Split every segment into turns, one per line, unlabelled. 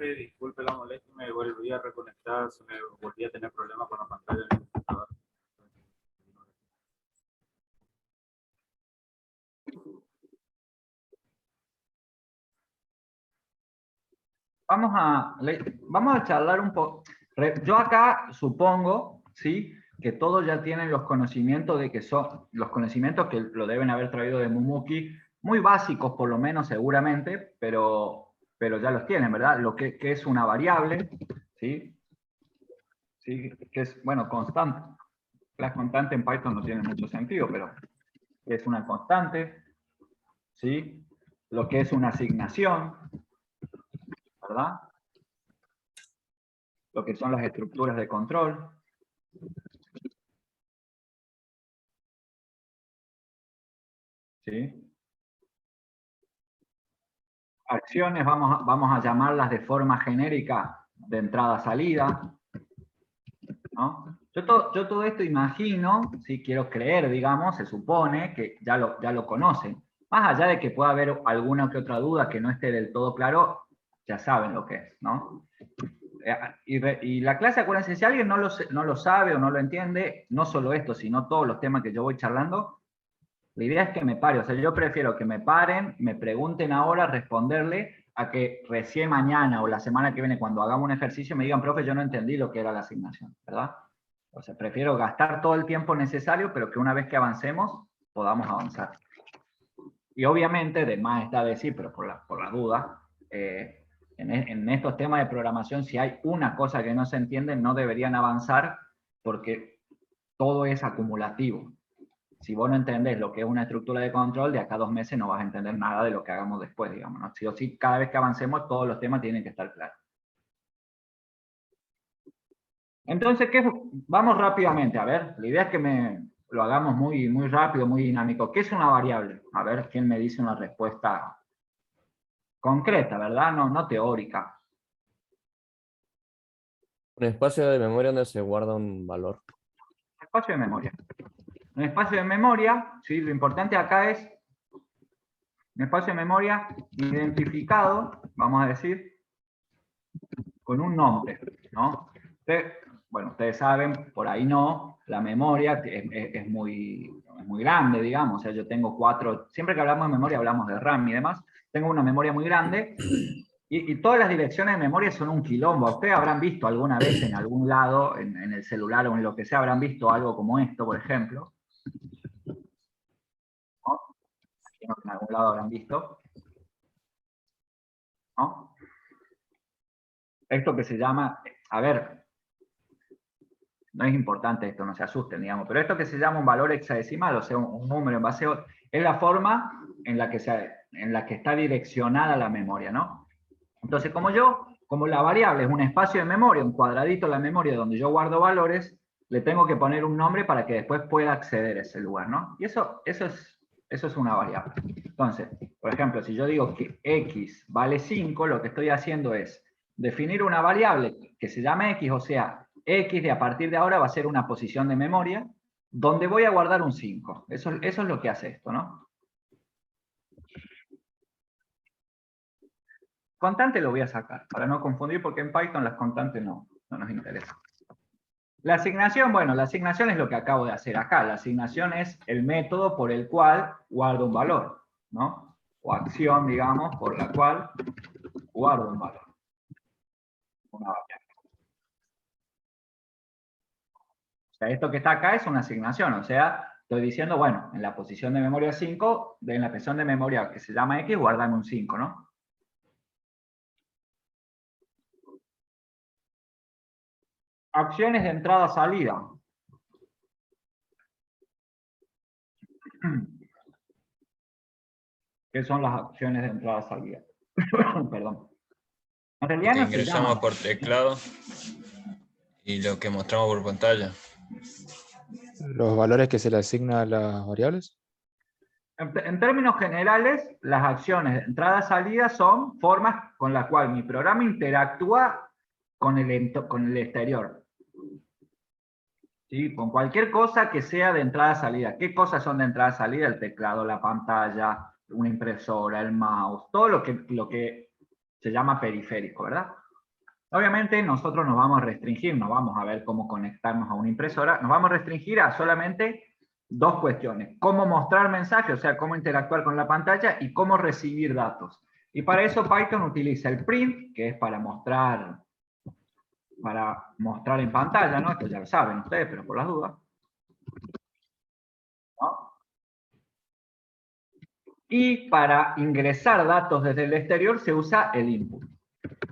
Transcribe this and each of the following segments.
profe, disculpe la molestia, me volví a reconectar, se me volví a tener problemas con la pantalla del computador.
Vamos a charlar un poco. Yo acá supongo, ¿sí?, que todos ya tienen los conocimientos de que son los conocimientos que lo deben haber traído de Mumuki, muy básicos por lo menos seguramente, pero ya los tienen, ¿verdad? Lo que es una variable, ¿sí? ¿Sí? Que es, bueno, constante. La constante en Python no tiene mucho sentido, pero es una constante, ¿sí? Lo que es una asignación, ¿verdad? Lo que son las estructuras de control. ¿Sí? Acciones, vamos a llamarlas de forma genérica de entrada-salida, ¿no? Yo todo esto imagino, si quiero creer, digamos, se supone que ya lo conocen. Más allá de que pueda haber alguna que otra duda que no esté del todo claro, ya saben lo que es, ¿no? Y la clase, acuérdense, si alguien no lo sabe o no lo entiende, no solo esto, sino todos los temas que yo voy charlando, la idea es que me pare. O sea, yo prefiero que me paren, me pregunten ahora, responderle, a que recién mañana o la semana que viene, cuando hagamos un ejercicio, me digan, profe, yo no entendí lo que era la asignación, ¿verdad? O sea, prefiero gastar todo el tiempo necesario, pero que una vez que avancemos, podamos avanzar. Y obviamente, de más está decir, pero por la duda, en estos temas de programación, si hay una cosa que no se entiende, no deberían avanzar, porque todo es acumulativo. Si vos no entendés lo que es una estructura de control, de acá a 2 meses no vas a entender nada de lo que hagamos después, digamos, ¿no? Sí o sí, cada vez que avancemos, todos los temas tienen que estar claros. Entonces, vamos rápidamente, a ver, la idea es que lo hagamos muy, muy rápido, muy dinámico. ¿Qué es una variable? A ver, ¿quién me dice una respuesta concreta, verdad? No teórica.
Un espacio de memoria donde se guarda un valor.
Espacio de memoria. Un espacio de memoria, ¿sí? Lo importante acá es un espacio de memoria identificado, vamos a decir, con un nombre, ¿no? Bueno, ustedes saben, por ahí no, la memoria es muy grande, digamos. O sea, yo tengo siempre que hablamos de memoria hablamos de RAM y demás. Tengo una memoria muy grande y todas las direcciones de memoria son un quilombo. Ustedes habrán visto alguna vez en algún lado, en el celular o en lo que sea, habrán visto algo como esto, por ejemplo, ¿no? En algún lado habrán visto, ¿no? Esto que se llama, a ver, no es importante esto, no se asusten, digamos, pero esto que se llama un valor hexadecimal, o sea, un número en base a, es la forma en la que está direccionada la memoria, ¿no? Entonces, como la variable es un espacio de memoria, un cuadradito de la memoria donde yo guardo valores, le tengo que poner un nombre para que después pueda acceder a ese lugar, ¿no? Y eso es una variable. Entonces, por ejemplo, si yo digo que x vale 5, lo que estoy haciendo es definir una variable que se llama x, o sea, x de a partir de ahora va a ser una posición de memoria donde voy a guardar un 5. Eso es lo que hace esto, ¿no? Constante lo voy a sacar, para no confundir, porque en Python las constantes no nos interesan. La asignación, bueno, la asignación es lo que acabo de hacer acá. La asignación es el método por el cual guardo un valor, ¿no? O acción, digamos, por la cual guardo un valor. Una variable. O sea, esto que está acá es una asignación, o sea, estoy diciendo, bueno, en la posición de memoria 5, en la posición de memoria que se llama X, guardame un 5, ¿no? Acciones de entrada-salida. ¿Qué son las acciones de entrada-salida? Perdón. En realidad
Que
no se
ingresamos
llaman.
por teclado y lo que mostramos por pantalla.
¿Los valores que se le asignan a las variables?
En términos generales, las acciones de entrada-salida son formas con las cuales mi programa interactúa con el exterior. ¿Sí? Con cualquier cosa que sea de entrada-salida. ¿Qué cosas son de entrada-salida? El teclado, la pantalla, una impresora, el mouse, todo lo que se llama periférico, ¿verdad? Obviamente nosotros nos vamos a restringir, no vamos a ver cómo conectarnos a una impresora, nos vamos a restringir a solamente dos cuestiones: cómo mostrar mensajes, o sea, cómo interactuar con la pantalla, y cómo recibir datos. Y para eso Python utiliza el print, que es para mostrar en pantalla, ¿no? Esto ya lo saben ustedes, pero por las dudas, ¿no? Y para ingresar datos desde el exterior se usa el input,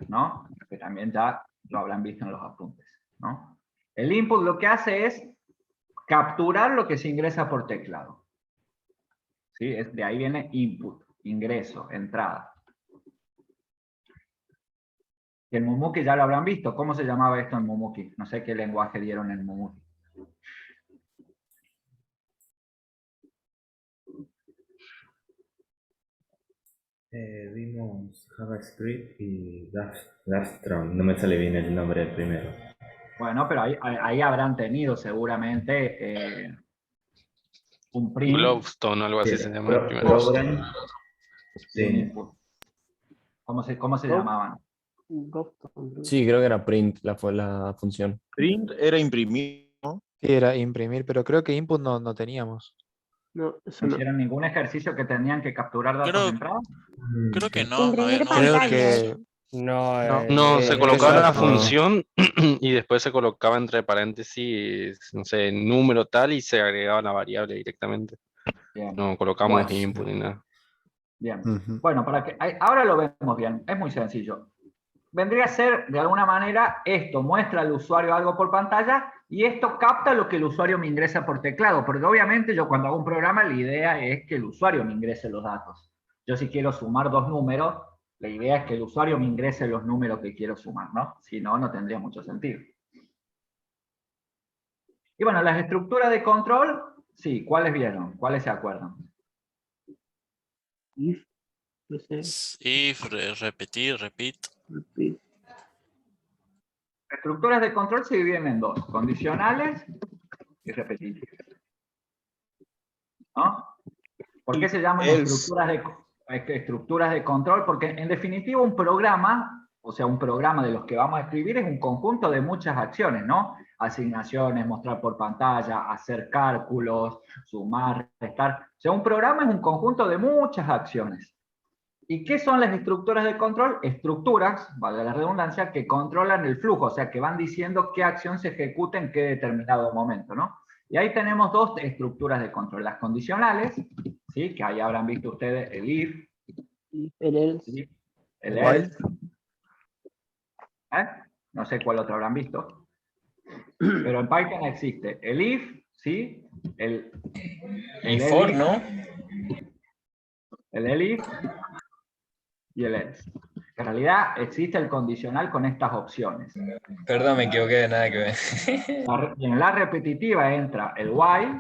¿no? Que también ya lo habrán visto en los apuntes, ¿no? El input lo que hace es capturar lo que se ingresa por teclado. ¿Sí? De ahí viene input, ingreso, entrada. Y el Mumuki ya lo habrán visto. ¿Cómo se llamaba esto en Mumuki? No sé qué lenguaje dieron en Mumuki.
Vimos JavaScript y Dastron. No me sale bien el nombre del primero.
Bueno, pero ahí habrán tenido seguramente un print.
Glowstone o algo así
Sí,
se llama el primero.
Program.
Sí, un
Sí.
input. ¿Cómo se llamaban?
Sí, creo que era print la función.
Print era imprimir, ¿no?
Sí, era imprimir, pero creo que input no teníamos.
No, eso
¿No
no.
hicieron ningún ejercicio que tenían que capturar datos
Creo-
de entrada?
Creo que
Sí.
no.
Imprimir
no
Creo
pantalla.
que
No,
No, se colocaba la
exacto.
función y después se colocaba entre paréntesis, no sé, número tal, y se agregaba la variable directamente.
Bien.
No colocamos
Bueno.
input ni nada.
Bien.
Ujú.
Bueno, ahora lo vemos bien. Es muy sencillo. Vendría a ser, de alguna manera, esto muestra al usuario algo por pantalla y esto capta lo que el usuario me ingresa por teclado, porque obviamente yo cuando hago un programa la idea es que el usuario me ingrese los datos. Yo si quiero sumar dos números, la idea es que el usuario me ingrese los números que quiero sumar, ¿no? Si no, no tendría mucho sentido. Y bueno, las estructuras de control, sí, ¿cuáles vieron? ¿Cuáles se acuerdan?
If, no sé,
If, repetir, repeat.
repeat.
Estructuras de control se dividen en dos: condicionales y repetitivas. ¿No? ¿Por qué se llaman estructuras de control? Porque en definitiva un programa, o sea, un programa de los que vamos a escribir es un conjunto de muchas acciones, ¿no? Asignaciones, mostrar por pantalla, hacer cálculos, sumar, restar. O sea, un programa es un conjunto de muchas acciones. ¿Y qué son las estructuras de control? Estructuras, valga la redundancia, que controlan el flujo, o sea, que van diciendo qué acción se ejecuta en qué determinado momento, ¿no? Y ahí tenemos dos estructuras de control: las condicionales, ¿sí? Que ahí habrán visto ustedes el if,
El else.
¿sí? El
While.
else. No sé cuál otro habrán visto. Pero en Python existe el if, ¿sí?
Y
el
for,
elif,
¿no?
el elif y el else. En realidad existe el condicional con estas opciones.
Perdón, me equivoqué, nada que ver.
Y en la repetitiva entra el while,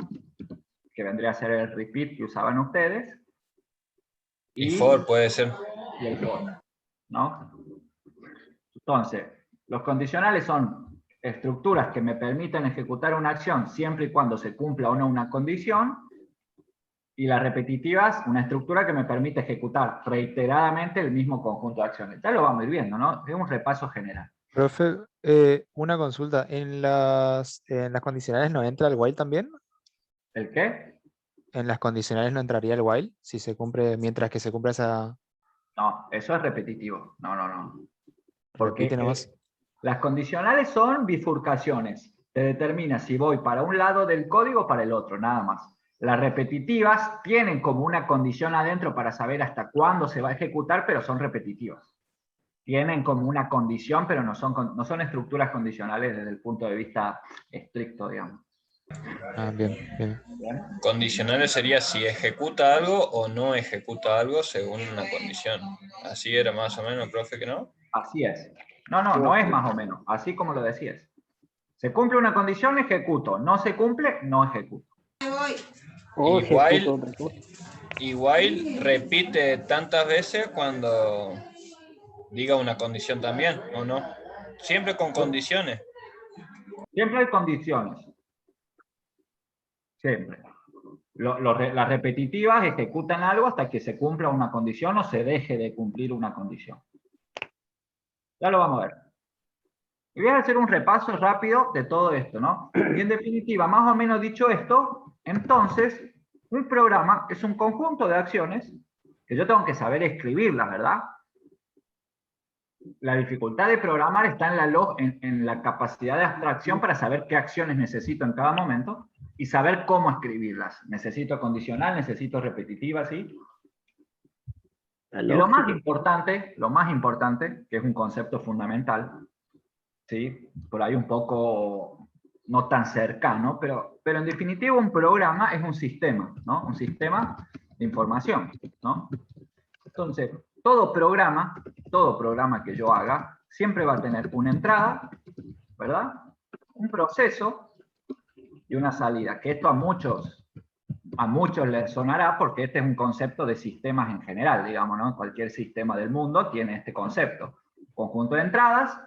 que vendría a ser el repeat que usaban ustedes,
Y for puede ser.
y el for, ¿no? Entonces, los condicionales son estructuras que me permiten ejecutar una acción siempre y cuando se cumpla o no una condición, y las repetitivas, una estructura que me permite ejecutar reiteradamente el mismo conjunto de acciones. Ya lo vamos a ir viendo, ¿no? Es un repaso general.
Profe, una consulta. ¿En las condicionales no entra el while también?
¿El qué?
¿En las condicionales no entraría el while? Si se cumple, mientras que se cumpla esa...
No, eso es repetitivo. No. Porque
Repite nomás.
las condicionales son bifurcaciones. Te determina si voy para un lado del código o para el otro, nada más. Las repetitivas tienen como una condición adentro para saber hasta cuándo se va a ejecutar, pero son repetitivas. Tienen como una condición, pero no son estructuras condicionales desde el punto de vista estricto, digamos.
Ah, bien.
¿Bien?
Condicionales sería si ejecuta algo o no ejecuta algo según una condición. Así era más o menos, profe, ¿que no?
Así es. No es más o menos, así como lo decías. Se cumple una condición, ejecuto. No se cumple, no ejecuto.
O
Igual-
ejecuto otra cosa.
Igual repite tantas veces cuando diga una condición también, ¿o no? Siempre con condiciones.
Siempre hay condiciones. Siempre. Las repetitivas ejecutan algo hasta que se cumpla una condición o se deje de cumplir una condición. Ya lo vamos a ver. Y voy a hacer un repaso rápido de todo esto, ¿no? Y en definitiva, más o menos dicho esto, entonces, un programa es un conjunto de acciones que yo tengo que saber escribirlas, ¿verdad? La dificultad de programar está en la capacidad de abstracción para saber qué acciones necesito en cada momento y saber cómo escribirlas. Necesito condicional, necesito repetitiva, ¿sí? Y lo más importante, que es un concepto fundamental, ¿sí? Por ahí un poco no tan cercano, pero en definitiva un programa es un sistema, ¿no? Un sistema de información, ¿no? Entonces, todo programa que yo haga, siempre va a tener una entrada, ¿verdad? Un proceso y una salida, que esto a muchos les sonará porque este es un concepto de sistemas en general, digamos, ¿no? Cualquier sistema del mundo tiene este concepto. Conjunto de entradas,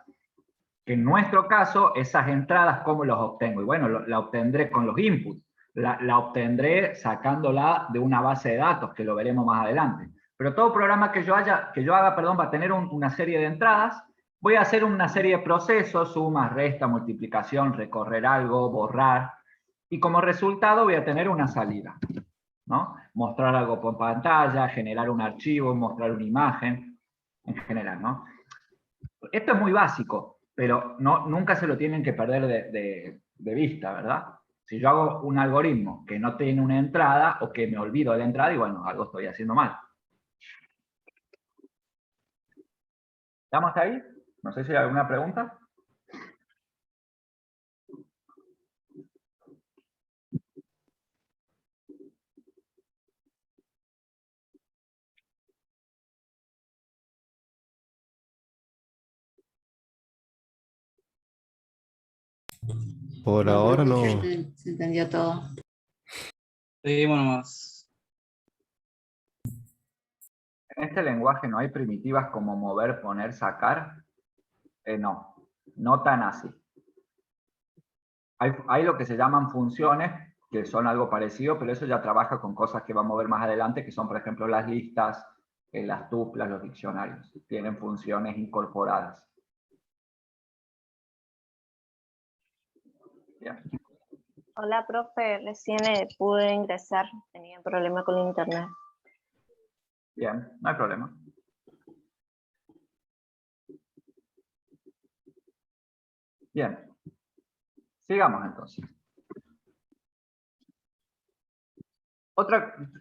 que en nuestro caso, esas entradas, ¿cómo las obtengo? Y bueno, la obtendré con los inputs, la obtendré sacándola de una base de datos, que lo veremos más adelante. Pero todo programa que yo haga, va a tener una serie de entradas. Voy a hacer una serie de procesos, suma, resta, multiplicación, recorrer algo, borrar. Y como resultado voy a tener una salida, ¿no? Mostrar algo por pantalla, generar un archivo, mostrar una imagen, en general, ¿no? Esto es muy básico, pero nunca se lo tienen que perder de vista, ¿verdad? Si yo hago un algoritmo que no tiene una entrada o que me olvido de la entrada, y bueno, algo estoy haciendo mal. ¿Estamos ahí? No sé si hay alguna pregunta.
Por ahora no.
Se entendió todo.
Seguimos nomás.
En este lenguaje no hay primitivas como mover, poner, sacar. No tan así. Hay lo que se llaman funciones, que son algo parecido, pero eso ya trabaja con cosas que vamos a ver más adelante, que son, por ejemplo, las listas, las tuplas, los diccionarios. Tienen funciones incorporadas. Bien.
Hola, profe. Recién pude ingresar. Tenía problema con el internet.
Bien, no hay problema. Bien. Sigamos entonces.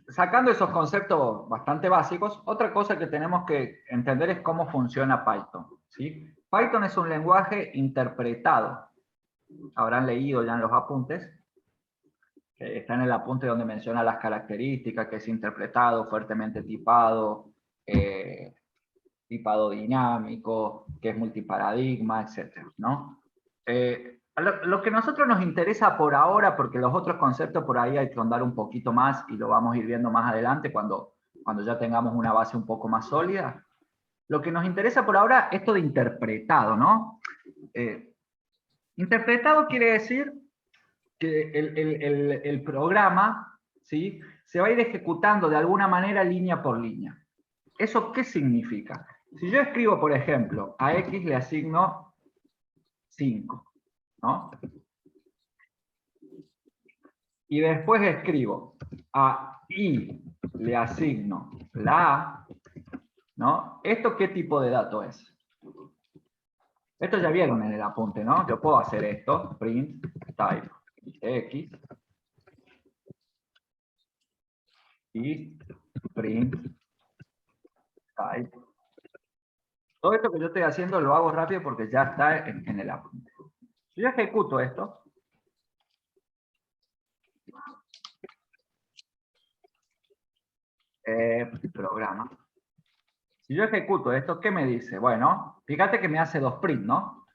Sacando esos conceptos bastante básicos, otra cosa que tenemos que entender es cómo funciona Python, ¿sí? Python es un lenguaje interpretado. Habrán leído ya en los apuntes, que está en el apunte donde menciona las características, que es interpretado, fuertemente tipado, tipado dinámico, que es multiparadigma, etc., ¿no? Lo que a nosotros nos interesa por ahora, porque los otros conceptos por ahí hay que ahondar un poquito más y lo vamos a ir viendo más adelante cuando ya tengamos una base un poco más sólida. Lo que nos interesa por ahora es esto de interpretado, ¿no? Interpretado quiere decir que el programa, ¿sí?, se va a ir ejecutando de alguna manera línea por línea. ¿Eso qué significa? Si yo escribo, por ejemplo, a X le asigno 5, ¿no? Y después escribo a Y le asigno la A, ¿no? ¿Esto qué tipo de dato es? Esto ya vieron en el apunte, ¿no? Yo puedo hacer esto, print type X y print type. Todo esto que yo estoy haciendo lo hago rápido porque ya está en el apunte. Si yo ejecuto esto, programa. Si yo ejecuto esto, ¿qué me dice? Bueno, fíjate que me hace dos print, ¿no?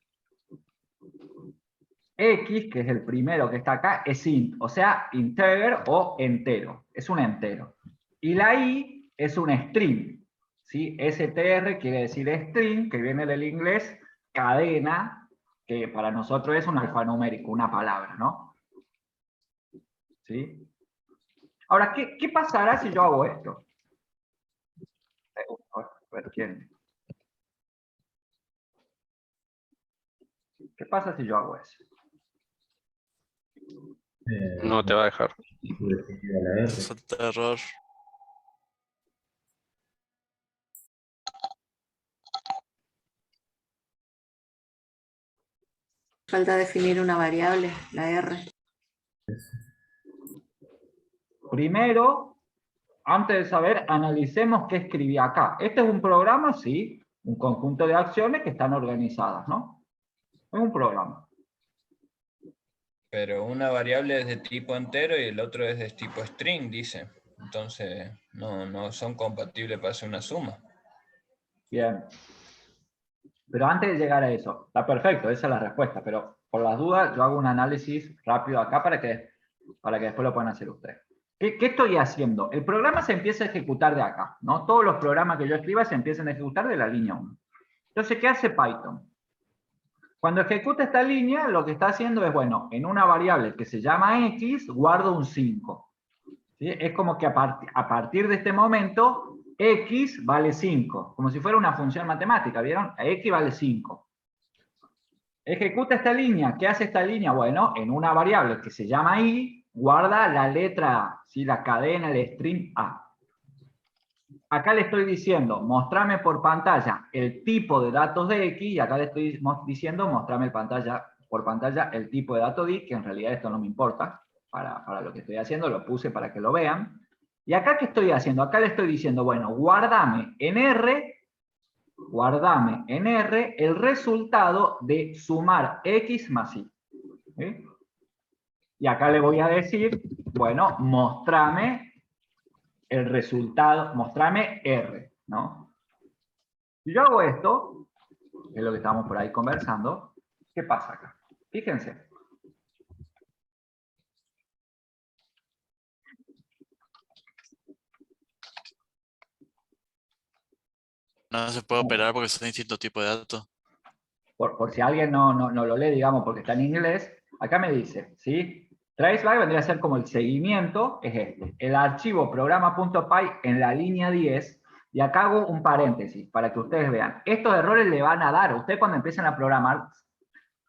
X, que es el primero que está acá, es int, o sea, integer o entero. Es un entero. Y la I es un string, ¿sí? STR quiere decir string, que viene del inglés cadena, que para nosotros es un alfanumérico, una palabra, ¿no? ¿Sí? Ahora, ¿qué pasará si yo hago esto? A ver, ¿quién? ¿Qué pasa si yo hago eso?
No te va a dejar.
Definida la R.
Salta error.
Falta definir una variable, la R.
Primero, antes de saber, analicemos qué escribí acá. Este es un programa, sí, un conjunto de acciones que están organizadas, ¿no? Es un programa.
Pero una variable es de tipo entero y el otro es de tipo string, dice. Entonces, no son compatibles para hacer una suma.
Bien. Pero antes de llegar a eso, está perfecto, esa es la respuesta, pero por las dudas yo hago un análisis rápido acá para que después lo puedan hacer ustedes. ¿Qué estoy haciendo? El programa se empieza a ejecutar de acá, ¿no? Todos los programas que yo escriba se empiezan a ejecutar de la línea 1. Entonces, ¿qué hace Python? Cuando ejecuta esta línea, lo que está haciendo es, bueno, en una variable que se llama x, guardo un 5. ¿Sí? Es como que a partir de este momento, x vale 5, como si fuera una función matemática, ¿vieron? X vale 5. Ejecuta esta línea. ¿Qué hace esta línea? Bueno, en una variable que se llama i, guarda la letra A, ¿sí? La cadena, el string A. Acá le estoy diciendo, mostrame por pantalla el tipo de datos de X, y acá le estoy diciendo, mostrame por pantalla el tipo de datos de Y, que en realidad esto no me importa para lo que estoy haciendo, lo puse para que lo vean. Y acá, ¿qué estoy haciendo? Acá le estoy diciendo, bueno, guardame en R el resultado de sumar X más Y. ¿Sí? Y acá le voy a decir, bueno, mostrame el resultado, mostrame R, ¿no? Si yo hago esto, que es lo que estamos por ahí conversando, ¿qué pasa acá? Fíjense.
No se puede operar porque son distintos tipos de datos.
Por si alguien no lo lee, digamos, porque está en inglés, acá me dice, ¿sí? Traceback vendría a ser como el seguimiento, es este. El archivo programa.py en la línea 10, y acá hago un paréntesis para que ustedes vean. Estos errores le van a dar, ustedes cuando empiecen a programar,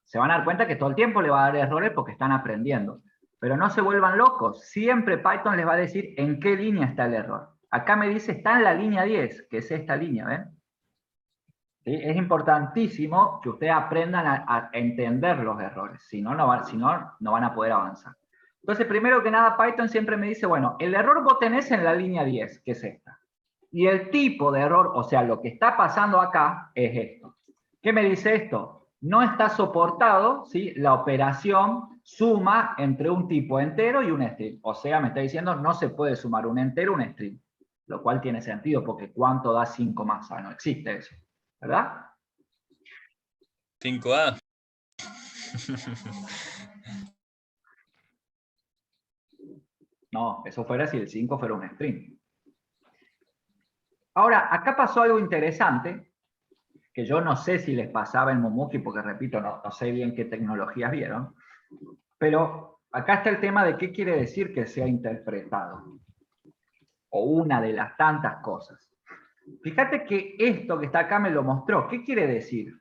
se van a dar cuenta que todo el tiempo le va a dar errores porque están aprendiendo. Pero no se vuelvan locos, siempre Python les va a decir en qué línea está el error. Acá me dice, está en la línea 10, que es esta línea, ¿ven? ¿Sí? Es importantísimo que ustedes aprendan a entender los errores, si no, no van a poder avanzar. Entonces, primero que nada, Python siempre me dice, bueno, el error vos tenés en la línea 10, que es esta. Y el tipo de error, o sea, lo que está pasando acá, es esto. ¿Qué me dice esto? No está soportado, ¿sí? La operación suma entre un tipo entero y un string. O sea, me está diciendo, no se puede sumar un entero y un string. Lo cual tiene sentido, porque ¿cuánto da 5 más A? No existe eso. ¿Verdad?
5A.
No, eso fuera si el 5 fuera un string. Ahora, acá pasó algo interesante, que yo no sé si les pasaba en Mumuki, porque repito, no sé bien qué tecnologías vieron, pero acá está el tema de qué quiere decir que sea interpretado, o una de las tantas cosas. Fíjate que esto que está acá me lo mostró. ¿Qué quiere decir?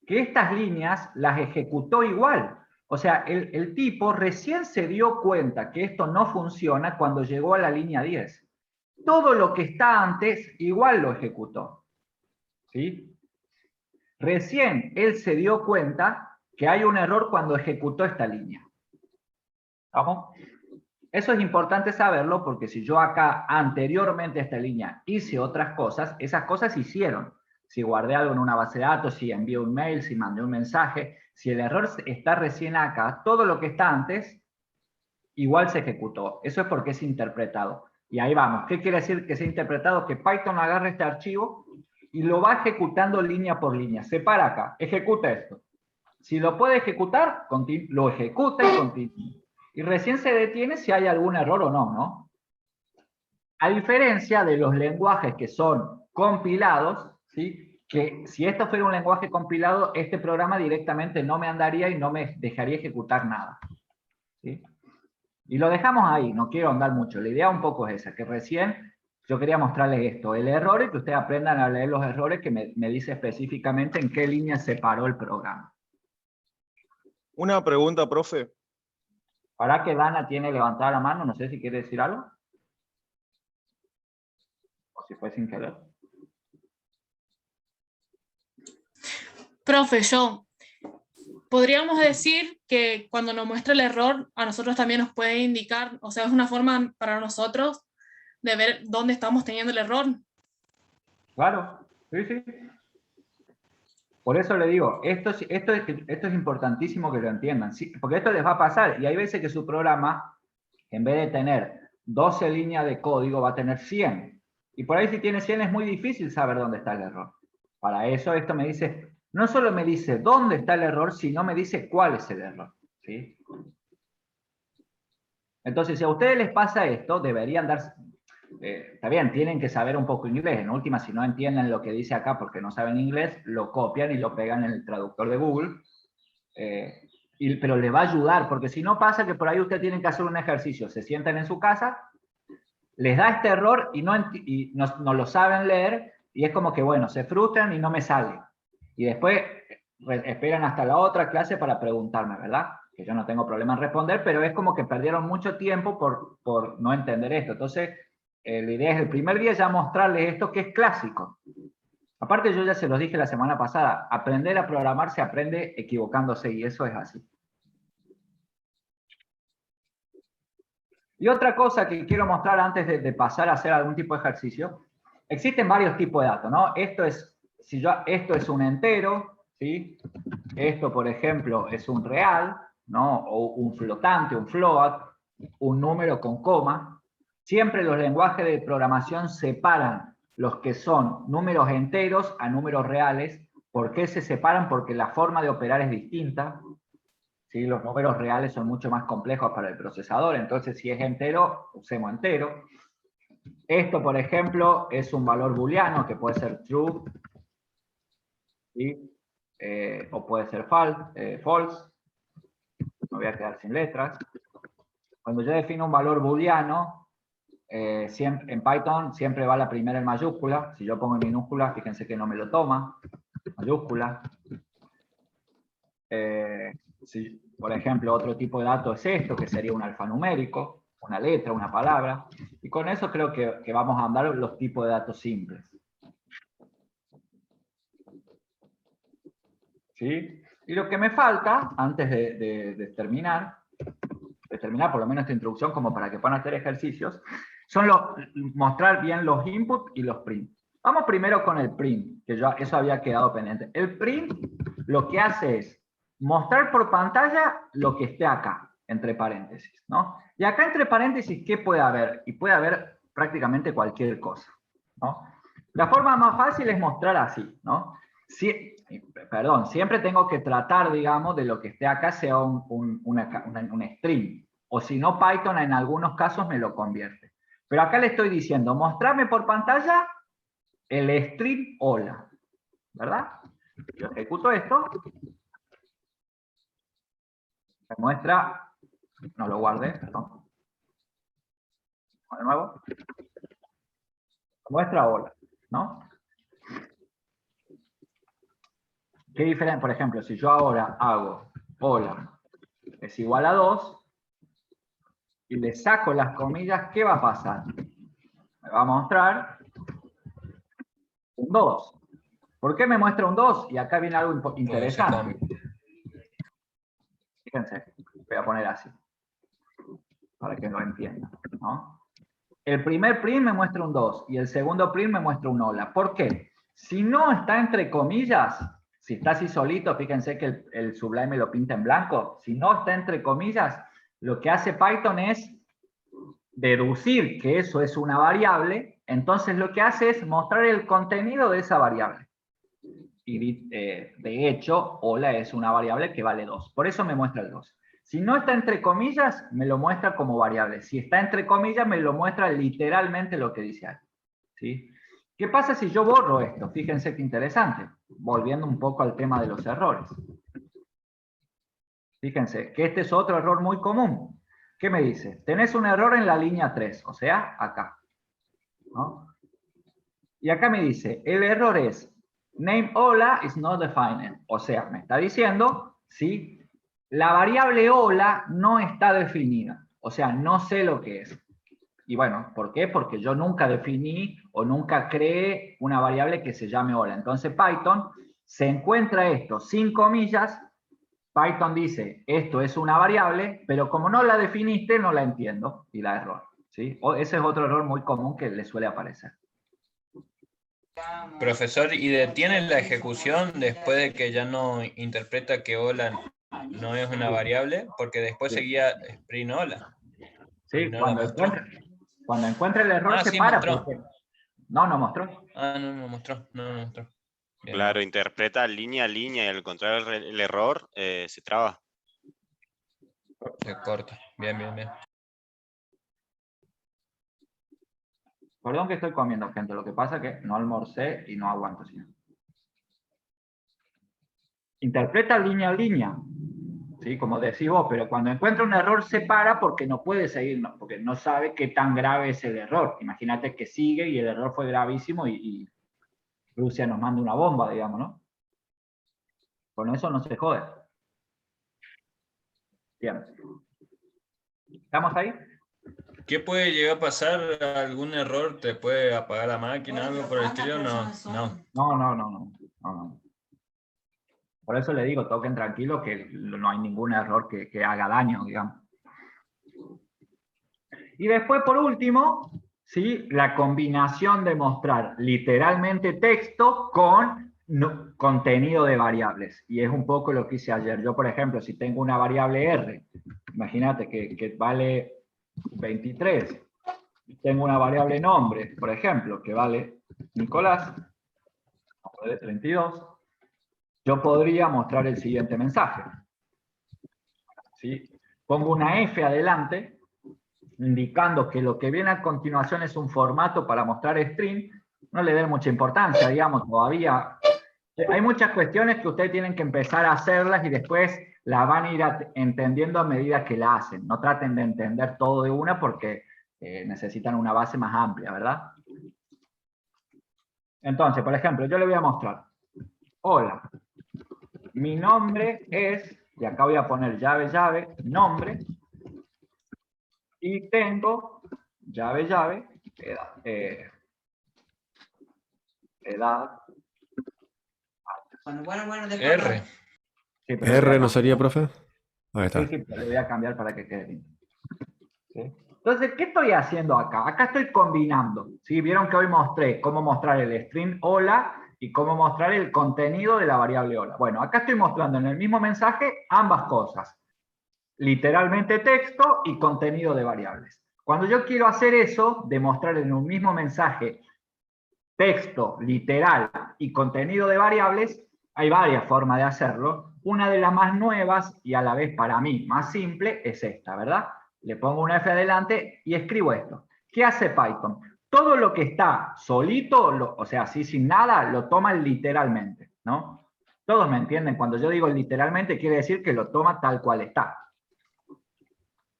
Que estas líneas las ejecutó igual. O sea, el tipo recién se dio cuenta que esto no funciona cuando llegó a la línea 10. Todo lo que está antes igual lo ejecutó. ¿Sí? Recién él se dio cuenta que hay un error cuando ejecutó esta línea. ¿Vamos? Eso es importante saberlo porque si yo acá anteriormente a esta línea hice otras cosas, esas cosas se hicieron. Si guardé algo en una base de datos, si envié un mail, si mandé un mensaje, si el error está recién acá, todo lo que está antes igual se ejecutó. Eso es porque es interpretado. Y ahí vamos. ¿Qué quiere decir que sea interpretado? Que Python agarra este archivo y lo va ejecutando línea por línea. Se para acá, ejecuta esto. Si lo puede ejecutar, lo ejecuta y continúa. Y recién se detiene si hay algún error o no, ¿no? A diferencia de los lenguajes que son compilados, ¿sí? Que si esto fuera un lenguaje compilado, este programa directamente no me andaría y no me dejaría ejecutar nada. ¿Sí? Y lo dejamos ahí, no quiero andar mucho. La idea un poco es esa, que recién yo quería mostrarles esto, el error, y que ustedes aprendan a leer los errores que me dice específicamente en qué línea se paró el programa.
Una pregunta, profe.
Para que Dana tiene levantada la mano, no sé si quiere decir algo. O si fue sin querer.
Profe, podríamos decir que cuando nos muestra el error, a nosotros también nos puede indicar, o sea, es una forma para nosotros de ver dónde estamos teniendo el error.
Claro, sí, sí. Por eso le digo, esto es importantísimo que lo entiendan, ¿sí? Porque esto les va a pasar, y hay veces que su programa, en vez de tener 12 líneas de código, va a tener 100. Y por ahí si tiene 100 es muy difícil saber dónde está el error. Para eso esto me dice, no solo me dice dónde está el error, sino me dice cuál es el error, ¿sí? Entonces, si a ustedes les pasa esto, deberían darse... está bien, tienen que saber un poco inglés. En última, si no entienden lo que dice acá porque no saben inglés, lo copian y lo pegan en el traductor de Google. Pero le va a ayudar, porque si no pasa que por ahí ustedes tienen que hacer un ejercicio. Se sientan en su casa, les da este error y no lo saben leer, y es como que, bueno, se frustran y no me sale. Y después esperan hasta la otra clase para preguntarme, ¿verdad? Que yo no tengo problema en responder, pero es como que perdieron mucho tiempo por no entender esto. Entonces, la idea es el primer día ya mostrarles esto que es clásico. Aparte yo ya se los dije la semana pasada, aprender a programar se aprende equivocándose y eso es así. Y otra cosa que quiero mostrar antes de pasar a hacer algún tipo de ejercicio, existen varios tipos de datos, ¿no? Esto es un entero, ¿sí? Esto, por ejemplo, es un real, ¿no? O un flotante, un float, un número con coma. Siempre los lenguajes de programación separan los que son números enteros a números reales. ¿Por qué se separan? Porque la forma de operar es distinta. ¿Sí? Los números reales son mucho más complejos para el procesador, entonces si es entero, usemos entero. Esto, por ejemplo, es un valor booleano que puede ser true, ¿sí? O puede ser false. Me voy a quedar sin letras. Cuando yo defino un valor booleano, en Python siempre va la primera en mayúscula. Si yo pongo en minúscula, fíjense que no me lo toma. Mayúscula. Por ejemplo, otro tipo de dato es esto, que sería un alfanumérico, una letra, una palabra. Y con eso creo que vamos a andar los tipos de datos simples. ¿Sí? Y lo que me falta, antes de terminar por lo menos esta introducción como para que puedan hacer ejercicios, son mostrar bien los inputs y los print. Vamos primero con el print, que eso había quedado pendiente. El print lo que hace es mostrar por pantalla lo que esté acá, entre paréntesis, ¿no? Y acá entre paréntesis, ¿qué puede haber? Y puede haber prácticamente cualquier cosa, ¿no? La forma más fácil es mostrar así, ¿no? Siempre tengo que tratar, digamos, de lo que esté acá sea un string. O si no, Python en algunos casos me lo convierte. Pero acá le estoy diciendo, mostrarme por pantalla el string hola. ¿Verdad? Yo ejecuto esto. Me muestra, no lo guardé, perdón. De nuevo. Me muestra hola, ¿no? ¿Qué diferencia? Por ejemplo, si yo ahora hago hola es igual a 2 y le saco las comillas, ¿qué va a pasar? Me va a mostrar un 2. ¿Por qué me muestra un 2? Y acá viene algo interesante. Fíjense, voy a poner así, para que lo entiendan, ¿no? El primer print me muestra un 2 y el segundo print me muestra un hola. ¿Por qué? Si no está entre comillas, si está así solito, fíjense que el Sublime lo pinta en blanco. Si no está entre comillas, lo que hace Python es deducir que eso es una variable, entonces lo que hace es mostrar el contenido de esa variable. Y de hecho, hola es una variable que vale 2. Por eso me muestra el 2. Si no está entre comillas, me lo muestra como variable. Si está entre comillas, me lo muestra literalmente lo que dice ahí. ¿Sí? ¿Qué pasa si yo borro esto? Fíjense qué interesante. Volviendo un poco al tema de los errores. Fíjense que este es otro error muy común. ¿Qué me dice? Tenés un error en la línea 3, o sea, acá, ¿no? Y acá me dice, el error es name hola is not defined. O sea, me está diciendo si la variable hola no está definida, o sea, no sé lo que es. Y bueno, ¿por qué? Porque yo nunca definí o nunca creé una variable que se llame hola. Entonces Python se encuentra esto sin comillas. Python dice, esto es una variable, pero como no la definiste, no la entiendo y da error. ¿Sí? Ese es otro error muy común que le suele aparecer.
Profesor, ¿y detiene la ejecución después de que ya no interpreta que hola no es una variable? Porque después seguía sprint hola.
Sí,
no la mostró.
Cuando encuentra el error se
sí,
para.
mostró.
Porque... No mostró.
No mostró. Bien.
Claro, interpreta línea a línea y al encontrar el error se traba.
Se corta. Bien.
Perdón que estoy comiendo, gente. Lo que pasa es que no almorcé y no aguanto. Sino. Interpreta línea a línea. ¿Sí? Como decís vos, pero cuando encuentra un error se para porque no puede seguir, porque no sabe qué tan grave es el error. Imagínate que sigue y el error fue gravísimo y Rusia nos manda una bomba, digamos, ¿no? Con eso no se jode. Bien. ¿Estamos ahí?
¿Qué puede llegar a pasar? ¿Algún error? ¿Te puede apagar la máquina? ¿Algo por el estilo? No.
No. Por eso le digo, toquen tranquilo que no hay ningún error que haga daño, digamos. Y después, por último, ¿sí? La combinación de mostrar literalmente texto con contenido de variables. Y es un poco lo que hice ayer. Yo, por ejemplo, si tengo una variable R, imagínate que vale 23, tengo una variable nombre, por ejemplo, que vale Nicolás, vale 32, yo podría mostrar el siguiente mensaje. ¿Sí? Pongo una F adelante, indicando que lo que viene a continuación es un formato para mostrar string, no le den mucha importancia, digamos, todavía. Hay muchas cuestiones que ustedes tienen que empezar a hacerlas y después las van a ir entendiendo a medida que la hacen. No traten de entender todo de una porque necesitan una base más amplia, ¿verdad? Entonces, por ejemplo, yo le voy a mostrar. Hola, mi nombre es, y acá voy a poner llave, nombre, y tengo llave, edad.
R.
Sí,
R no sería, profe. Ahí está.
Sí, pero le voy a cambiar para que quede bien. ¿Sí? Entonces, ¿qué estoy haciendo acá? Acá estoy combinando. ¿Sí? Vieron que hoy mostré cómo mostrar el string hola y cómo mostrar el contenido de la variable hola. Bueno, acá estoy mostrando en el mismo mensaje ambas cosas. Literalmente texto y contenido de variables. Cuando yo quiero hacer eso, de mostrar en un mismo mensaje texto, literal y contenido de variables, hay varias formas de hacerlo. Una de las más nuevas y a la vez para mí más simple es esta, ¿verdad? Le pongo una F adelante y escribo esto. ¿Qué hace Python? Todo lo que está solito, o sea, así sin nada, lo toma literalmente, ¿no? Todos me entienden. Cuando yo digo literalmente, quiere decir que lo toma tal cual está.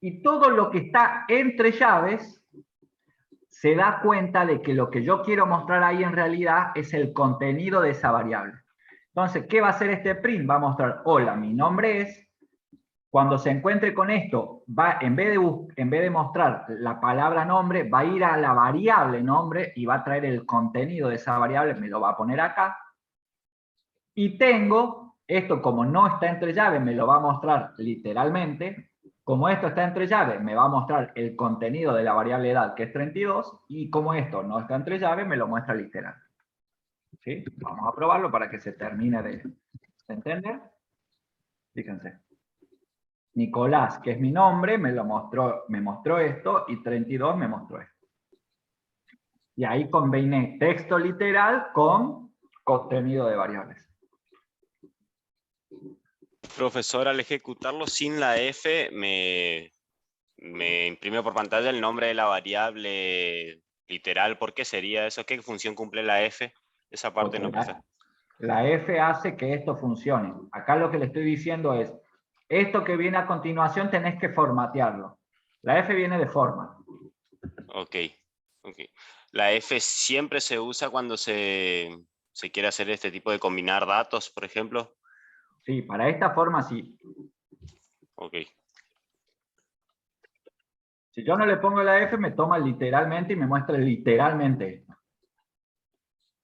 Y todo lo que está entre llaves se da cuenta de que lo que yo quiero mostrar ahí en realidad es el contenido de esa variable. Entonces, ¿qué va a hacer este print? Va a mostrar, hola, mi nombre es. Cuando se encuentre con esto, en vez de mostrar la palabra nombre, va a ir a la variable nombre y va a traer el contenido de esa variable, me lo va a poner acá. Y tengo, esto como no está entre llaves, me lo va a mostrar literalmente. Como esto está entre llaves, me va a mostrar el contenido de la variable edad, que es 32, y como esto no está entre llaves, me lo muestra literal. ¿Sí? Vamos a probarlo para que se termine de entender. Fíjense. Nicolás, que es mi nombre, me mostró esto, y 32 me mostró esto. Y ahí combiné texto literal con contenido de variables.
Profesor, al ejecutarlo sin la F, me imprimió por pantalla el nombre de la variable literal. ¿Por qué sería eso? ¿Qué función cumple la F? Esa parte no, profe.
La F hace que esto funcione. Acá lo que le estoy diciendo es, esto que viene a continuación tenés que formatearlo. La F viene de forma.
Ok. La F siempre se usa cuando se quiere hacer este tipo de combinar datos, por ejemplo.
Sí, para esta forma sí.
Ok.
Si yo no le pongo la F, me toma literalmente y me muestra literalmente esto.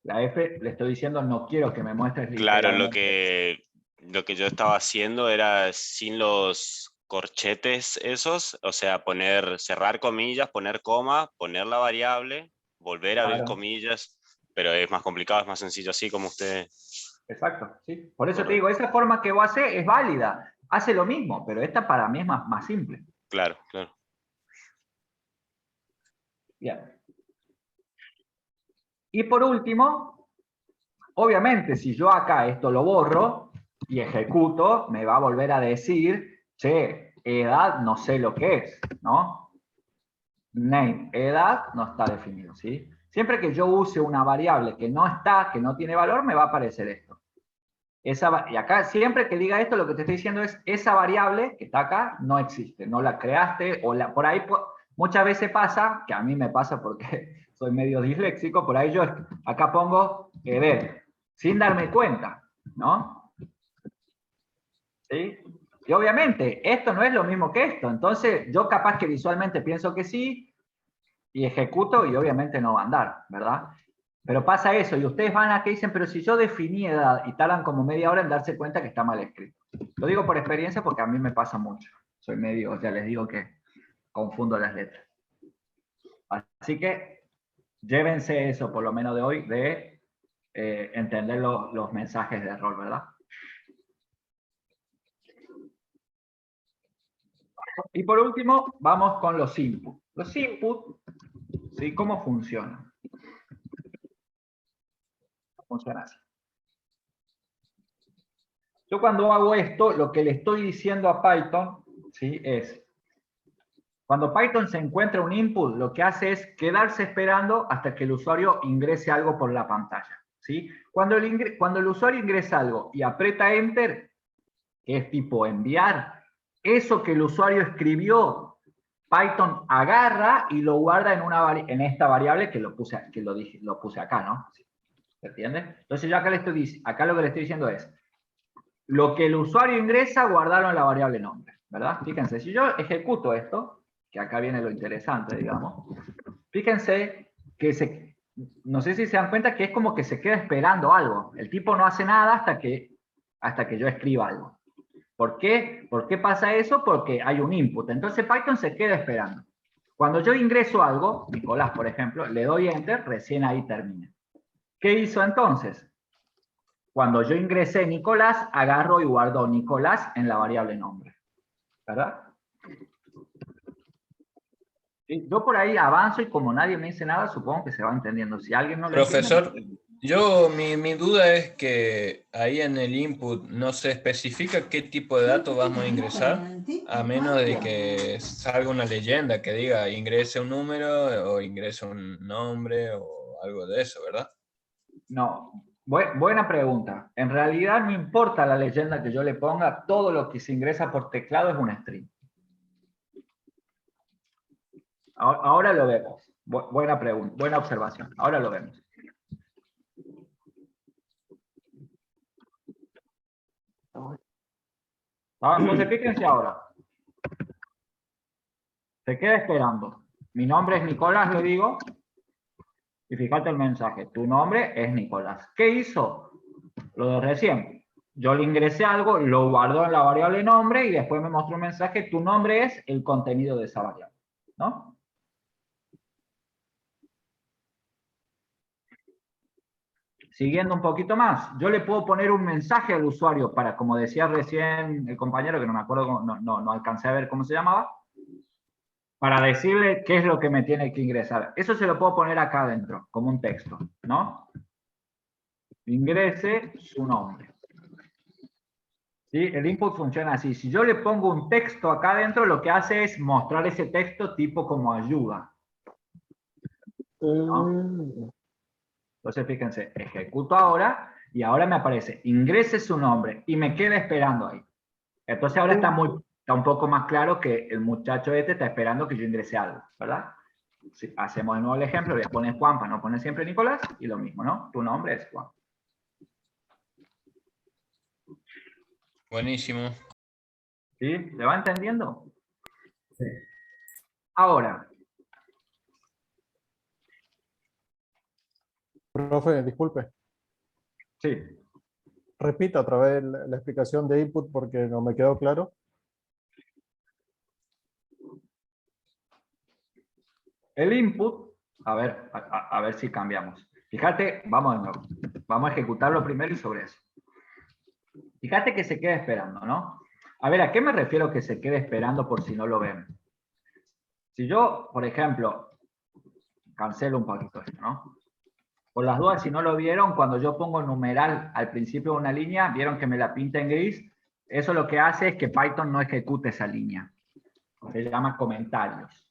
La F, le estoy diciendo, no quiero que me muestres
Claro,
literalmente.
lo que yo estaba haciendo era sin los corchetes esos, o sea, cerrar comillas, poner coma, poner la variable, volver a abrir
Claro.
comillas, pero es más complicado, es más sencillo así como usted.
Exacto, sí. Por eso te
Correcto.
digo, esa forma que vos haces es válida. Hace lo mismo, pero esta para mí es más simple.
Claro, claro.
Bien. Y por último, obviamente, si yo acá esto lo borro y ejecuto, me va a volver a decir, che, edad no sé lo que es, ¿no? Name, edad no está definido, ¿sí? Siempre que yo use una variable que no está, que no tiene valor, me va a aparecer esto. Y acá, siempre que diga esto, lo que te estoy diciendo es, esa variable que está acá no existe, no la creaste, o por ahí muchas veces pasa, que a mí me pasa porque soy medio disléxico, por ahí yo acá pongo ver, sin darme cuenta, ¿no? ¿Sí? Y obviamente, esto no es lo mismo que esto, entonces yo capaz que visualmente pienso que sí, y ejecuto, y obviamente no va a andar, ¿verdad? Pero pasa eso, y ustedes van a que dicen, pero si yo definí edad, y tardan como media hora en darse cuenta que está mal escrito. Lo digo por experiencia porque a mí me pasa mucho. Soy medio, ya les digo que confundo las letras. Así que llévense eso, por lo menos de hoy, de entender los mensajes de error, ¿verdad? Y por último, vamos con los inputs. Los inputs, ¿sí? ¿Cómo funcionan? Funciona así. Yo cuando hago esto, lo que le estoy diciendo a Python, ¿sí? Es, cuando Python se encuentra un input, lo que hace es quedarse esperando hasta que el usuario ingrese algo por la pantalla, ¿sí? Cuando el usuario ingresa algo y aprieta Enter, que es tipo enviar, eso que el usuario escribió, Python agarra y lo guarda en esta variable que lo puse acá, ¿no? ¿Se entiende? Entonces yo acá lo que le estoy diciendo es, lo que el usuario ingresa, guardarlo en la variable nombre, ¿verdad? Fíjense, si yo ejecuto esto, que acá viene lo interesante, digamos, fíjense que no sé si se dan cuenta que es como que se queda esperando algo. El tipo no hace nada hasta que yo escriba algo. ¿Por qué? ¿Por qué pasa eso? Porque hay un input. Entonces Python se queda esperando. Cuando yo ingreso algo, Nicolás, por ejemplo, le doy Enter, recién ahí termina. ¿Qué hizo entonces? Cuando yo ingresé Nicolás, agarro y guardo Nicolás en la variable nombre. ¿Verdad? ¿Sí? Yo por ahí avanzo y como nadie me dice nada, supongo que se va entendiendo. Si alguien no lo
Profesor,
entiende,
mi duda es que ahí en el input no se especifica qué tipo de datos vamos a ingresar, a menos de que salga una leyenda que diga ingrese un número o ingrese un nombre o algo de eso, ¿verdad?
No, buena pregunta. En realidad no importa la leyenda que yo le ponga, todo lo que se ingresa por teclado es un string. Ahora lo vemos. Buena pregunta, buena observación. Ahora lo vemos. Entonces fíjense ahora. Se queda esperando. Mi nombre es Nicolás, le digo. Y fíjate el mensaje. Tu nombre es Nicolás. ¿Qué hizo? Lo de recién. Yo le ingresé algo, lo guardó en la variable nombre y después me mostró un mensaje. Tu nombre es el contenido de esa variable. ¿No? Siguiendo un poquito más, yo le puedo poner un mensaje al usuario para, como decía recién el compañero, que no me acuerdo, no alcancé a ver cómo se llamaba, para decirle qué es lo que me tiene que ingresar. Eso se lo puedo poner acá adentro, como un texto, ¿no? Ingrese su nombre. ¿Sí? El input funciona así. Si yo le pongo un texto acá adentro, lo que hace es mostrar ese texto tipo como ayuda. ¿No? Entonces, fíjense, ejecuto ahora y ahora me aparece, ingrese su nombre y me queda esperando ahí. Entonces ahora está un poco más claro que el muchacho este está esperando que yo ingrese algo, ¿verdad? Si hacemos de nuevo el ejemplo, voy a poner Juan para no poner siempre Nicolás y lo mismo, ¿no? Tu nombre es Juan.
Buenísimo.
¿Sí? ¿Se va entendiendo?
Sí.
Ahora,
Profe, disculpe.
sí.
Repita otra vez la explicación de input porque no me quedó claro.
El input, a ver si cambiamos. Fíjate, vamos de nuevo. Vamos a ejecutarlo primero y sobre eso. Fíjate que se queda esperando, ¿no? A ver, ¿a qué me refiero que se quede esperando por si no lo ven? Si yo, por ejemplo, cancelo un poquito esto, ¿no? Por las dudas, si no lo vieron, cuando yo pongo numeral al principio de una línea, vieron que me la pinta en gris, eso lo que hace es que Python no ejecute esa línea. Se llama comentarios.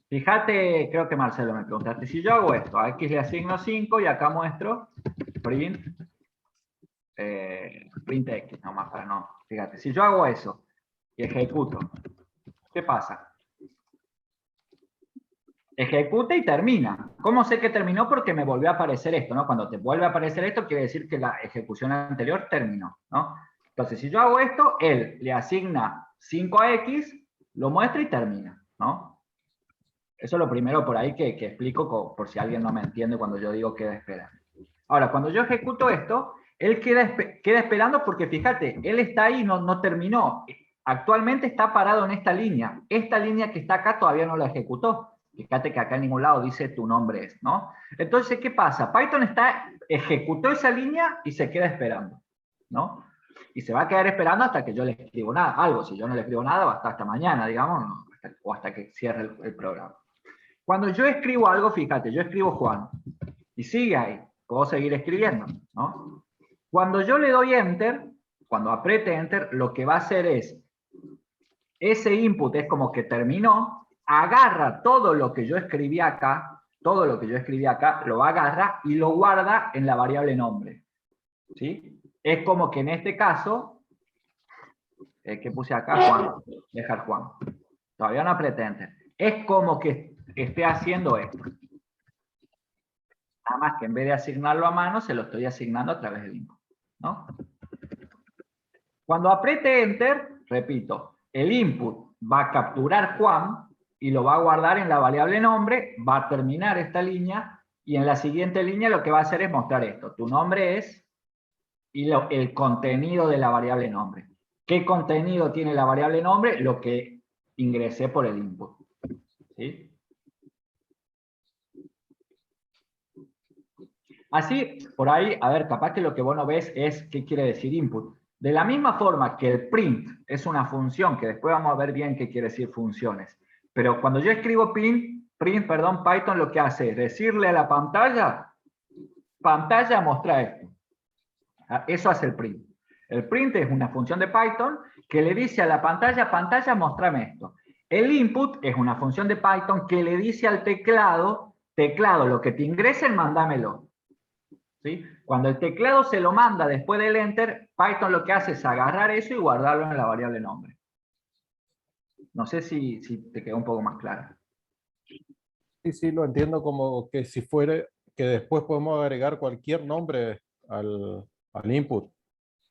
Fíjate, creo que Marcelo me preguntaste, si yo hago esto, a X le asigno 5 y acá muestro print X, nomás para no. Fíjate, si yo hago eso y ejecuto, ¿qué pasa? Ejecuta y termina. ¿Cómo sé que terminó? Porque me volvió a aparecer esto, ¿no? Cuando te vuelve a aparecer esto, quiere decir que la ejecución anterior terminó, ¿no? Entonces, si yo hago esto, él le asigna 5 a X, lo muestra y termina, ¿no? Eso es lo primero por ahí que explico por si alguien no me entiende cuando yo digo queda esperando. Ahora, cuando yo ejecuto esto, él queda esperando porque, fíjate, él está ahí y no terminó. Actualmente está parado en esta línea. Esta línea que está acá todavía no la ejecutó. Fíjate que acá en ningún lado dice tu nombre es, ¿no? Entonces, ¿qué pasa? Python ejecutó esa línea y se queda esperando, ¿no? Y se va a quedar esperando hasta que yo le escribo algo. Si yo no le escribo nada, va a estar hasta mañana, digamos, ¿no? O hasta que cierre el programa. Cuando yo escribo algo, fíjate, yo escribo Juan, y sigue ahí, puedo seguir escribiendo, ¿no? Cuando yo le doy Enter, cuando apriete Enter, lo que va a hacer es, ese input es como que terminó, agarra todo lo que yo escribí acá, lo agarra y lo guarda en la variable nombre, ¿sí? Es como que en este caso, ¿qué puse acá? Juan, dejar Juan. Todavía no apreté Enter. Es como que esté haciendo esto. Nada más que en vez de asignarlo a mano, se lo estoy asignando a través del input, ¿no? Cuando apriete Enter, repito, el input va a capturar Juan y lo va a guardar en la variable nombre, va a terminar esta línea y en la siguiente línea lo que va a hacer es mostrar esto. Tu nombre es y el contenido de la variable nombre. ¿Qué contenido tiene la variable nombre? Lo que ingresé por el input. ¿Sí? Así, por ahí, a ver, capaz que lo que vos no ves es qué quiere decir input. De la misma forma que el print es una función, que después vamos a ver bien qué quiere decir funciones. Pero cuando yo escribo print, Python lo que hace es decirle a la pantalla, muestra esto. Eso hace el print. El print es una función de Python que le dice a la pantalla, mostrame esto. El input es una función de Python que le dice al teclado, lo que te ingresen, mándamelo. ¿Sí? Cuando el teclado se lo manda después del Enter, Python lo que hace es agarrar eso y guardarlo en la variable nombre. No sé si te quedó un poco más claro.
Sí, lo entiendo como que si fuera, que después podemos agregar cualquier nombre al input,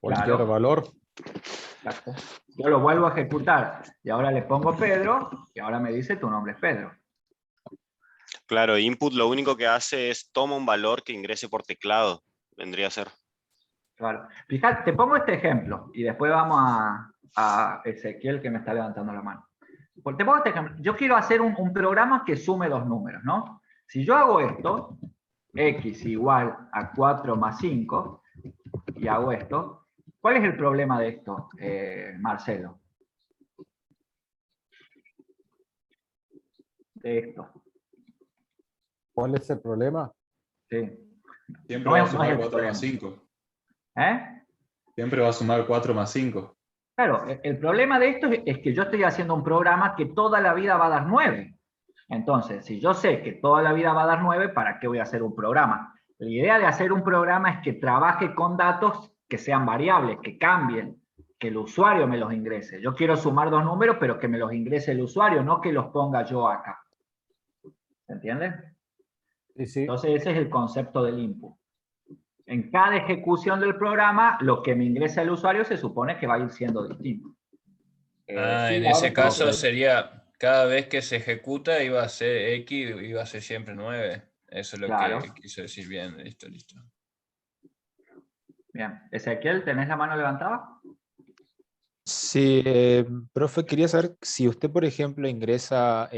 cualquier valor.
Exacto. Yo lo vuelvo a ejecutar y ahora le pongo Pedro y ahora me dice tu nombre es Pedro.
Claro, input lo único que hace es toma un valor que ingrese por teclado, vendría a ser.
Claro. Fíjate, te pongo este ejemplo y después vamos a Ezequiel que me está levantando la mano. Te pongo este ejemplo. Yo quiero hacer un programa que sume dos números, ¿no? Si yo hago esto, x igual a 4 más 5, y hago esto, ¿cuál es el problema de esto, Marcelo? De esto.
¿Cuál es el problema?
Sí.
Siempre va a sumar 4 más 5. Siempre va a sumar 4 más 5.
Claro, el problema de esto es que yo estoy haciendo un programa que toda la vida va a dar 9. Entonces, si yo sé que toda la vida va a dar 9, ¿para qué voy a hacer un programa? La idea de hacer un programa es que trabaje con datos que sean variables, que cambien, que el usuario me los ingrese. Yo quiero sumar dos números, pero que me los ingrese el usuario, no que los ponga yo acá. ¿Se entiende?
Sí.
Entonces ese es el concepto del input. En cada ejecución del programa, lo que me ingresa el usuario se supone que va a ir siendo distinto.
En ese caso sería, cada vez que se ejecuta iba a ser X, iba a ser siempre 9. Eso es lo que quiso decir bien. Listo.
Bien. Ezequiel, ¿tenés la mano levantada?
Sí, profe, quería saber si usted, por ejemplo, ingresa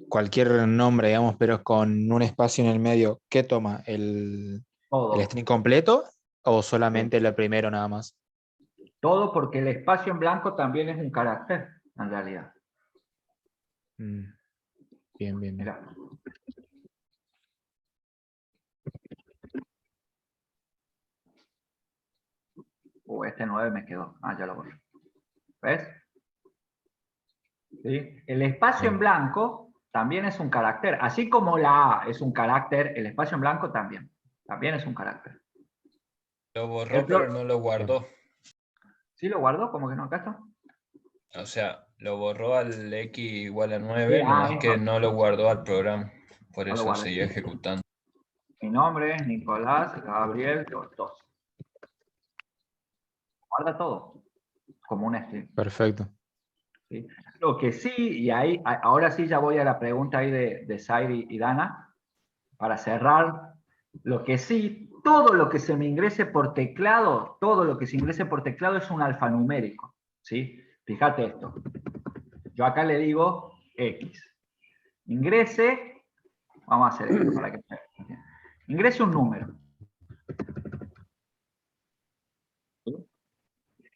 cualquier nombre, digamos, pero con un espacio en el medio, ¿qué toma? ¿El string completo o solamente el primero nada más?
Todo, porque el espacio en blanco también es un carácter, en realidad.
Bien.
Mirá. Este 9 me quedó. Ya lo borro. ¿Ves? ¿Sí? El espacio en blanco también es un carácter. Así como la A es un carácter, el espacio en blanco también. También es un carácter.
Lo borró, pero no lo guardó.
¿Sí lo guardó? ¿Cómo que no? ¿Acá está?
O sea, lo borró al X igual a 9,
Sí,
nomás que no lo guardó al programa. Por
No lo
eso
guardé.
seguía ejecutando.
Mi nombre es Nicolás Gabriel Tortosa. Guarda todo como un string.
Perfecto.
¿Sí? Lo que sí, y ahí, ahora sí ya voy a la pregunta ahí de Zairi y Dana, para cerrar. Lo que sí, todo lo que se me ingrese por teclado, todo lo que se ingrese por teclado es un alfanumérico. ¿Sí? Fíjate esto. Yo acá le digo X. Ingrese, vamos a hacer esto para que ingrese un número. ¿Sí?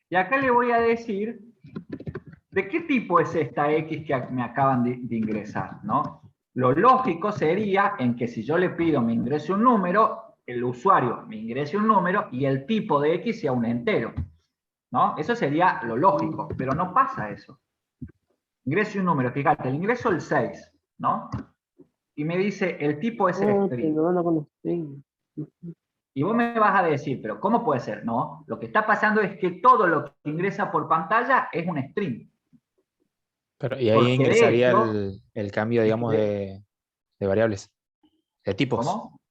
Y acá le voy a decir de qué tipo es esta X que me acaban de ingresar, ¿no? Lo lógico sería en que si yo le pido me ingrese un número, el usuario me ingrese un número y el tipo de X sea un entero, ¿no? Eso sería lo lógico, pero no pasa eso. Ingrese un número, fíjate, le ingreso el 6, ¿no? Y me dice, el tipo es el string. Y vos me vas a decir, pero ¿cómo puede ser? No, lo que está pasando es que todo lo que ingresa por pantalla es un string.
Pero, y ahí
Porque
ingresaría
hecho,
el cambio, digamos, de variables, de tipos.
¿Cómo?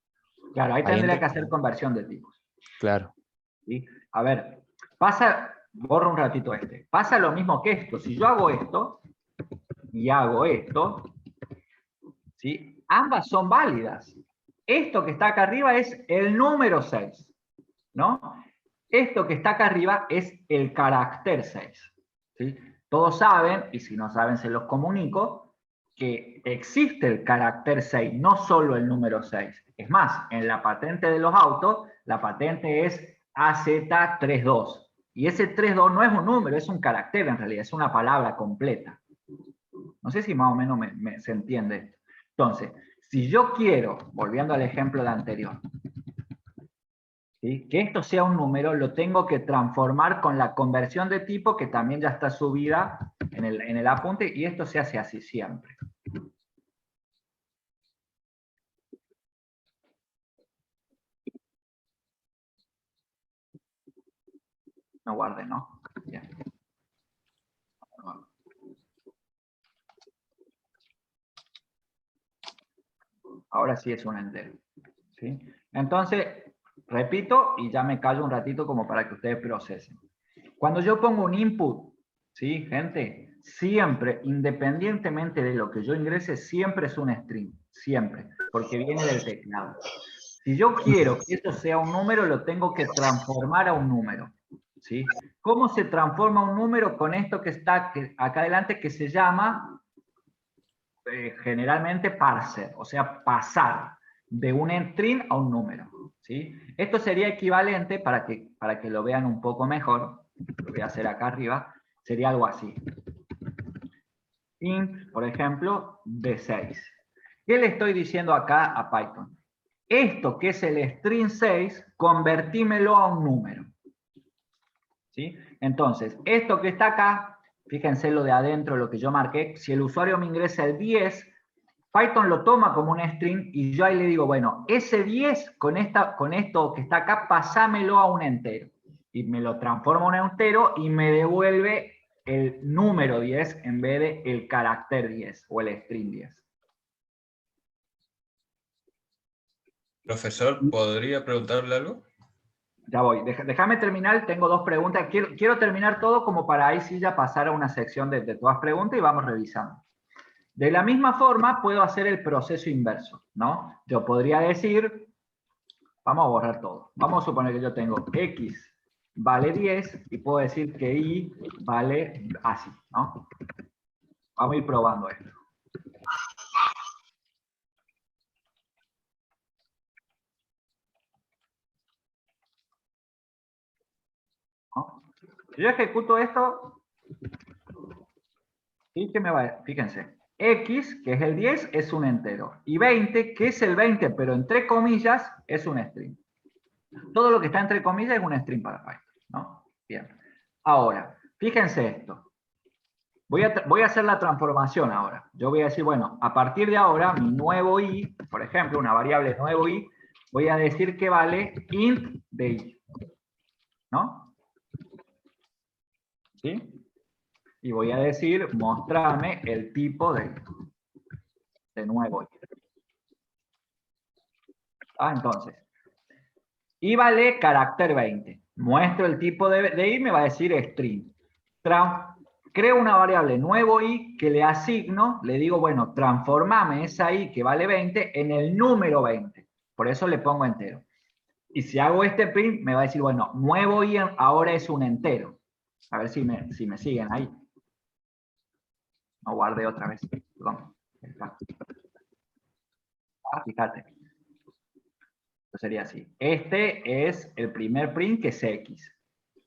Claro, ahí tendría que hacer conversión de tipos.
Claro.
¿Sí? A ver, borro un ratito este. Pasa lo mismo que esto. Si yo hago esto y hago esto, ¿sí? Ambas son válidas. Esto que está acá arriba es el número 6, ¿no? Esto que está acá arriba es el carácter 6. ¿Sí? Todos saben, y si no saben se los comunico, que existe el carácter 6, no solo el número 6. Es más, en la patente de los autos, la patente es AZ32. Y ese 32 no es un número, es un carácter en realidad, es una palabra completa. No sé si más o menos se entiende esto. Entonces, si yo quiero, volviendo al ejemplo de anterior, ¿sí? Que esto sea un número, lo tengo que transformar con la conversión de tipo, que también ya está subida en el apunte, y esto se hace así siempre. No guarde, ¿no? Bien. Ahora sí es un entero. ¿Sí? Entonces, repito, y ya me callo un ratito como para que ustedes procesen. Cuando yo pongo un input, ¿sí, gente? Siempre, independientemente de lo que yo ingrese, siempre es un string. Siempre. Porque viene del teclado. Si yo quiero que eso sea un número, lo tengo que transformar a un número. ¿Sí? ¿Cómo se transforma un número? Con esto que está acá adelante, que se llama generalmente parser, o sea, pasar de un string a un número. ¿Sí? Esto sería equivalente, para que lo vean un poco mejor, lo voy a hacer acá arriba, sería algo así. Int, por ejemplo, de 6. ¿Qué le estoy diciendo acá a Python? Esto que es el string 6, convertímelo a un número. ¿Sí? Entonces, esto que está acá, fíjense lo de adentro, lo que yo marqué, si el usuario me ingresa el 10, Python lo toma como un string y yo ahí le digo, bueno, ese 10 con esto que está acá, pasámelo a un entero. Y me lo transforma en un entero y me devuelve el número 10 en vez de el carácter 10 o el string 10.
Profesor, ¿podría preguntarle algo?
Ya voy. Déjame terminar, tengo dos preguntas. Quiero terminar todo como para ahí sí ya pasar a una sección de todas preguntas y vamos revisando. De la misma forma puedo hacer el proceso inverso, ¿no? Yo podría decir, vamos a borrar todo. Vamos a suponer que yo tengo X vale 10 y puedo decir que Y vale así, ¿no? Vamos a ir probando esto. ¿No? Si yo ejecuto esto, ¿y qué me va a... Fíjense, X, que es el 10, es un entero. Y 20, que es el 20, pero entre comillas, es un string. Todo lo que está entre comillas es un string para Python, ¿no? Bien. Ahora, fíjense esto. Voy a hacer la transformación ahora. Yo voy a decir, bueno, a partir de ahora, mi nuevo i, por ejemplo, una variable nuevo i, voy a decir que vale int de i. ¿No? ¿Sí? Y voy a decir, mostrarme el tipo de nuevo i. Entonces, i vale carácter 20. Muestro el tipo de i, me va a decir string. Creo una variable nuevo i que le asigno, le digo, bueno, transformame esa i que vale 20 en el número 20. Por eso le pongo entero. Y si hago este print, me va a decir, bueno, nuevo i ahora es un entero. A ver si me siguen ahí. No guardé otra vez. Perdón. Fíjate. Esto sería así. Este es el primer print que es X.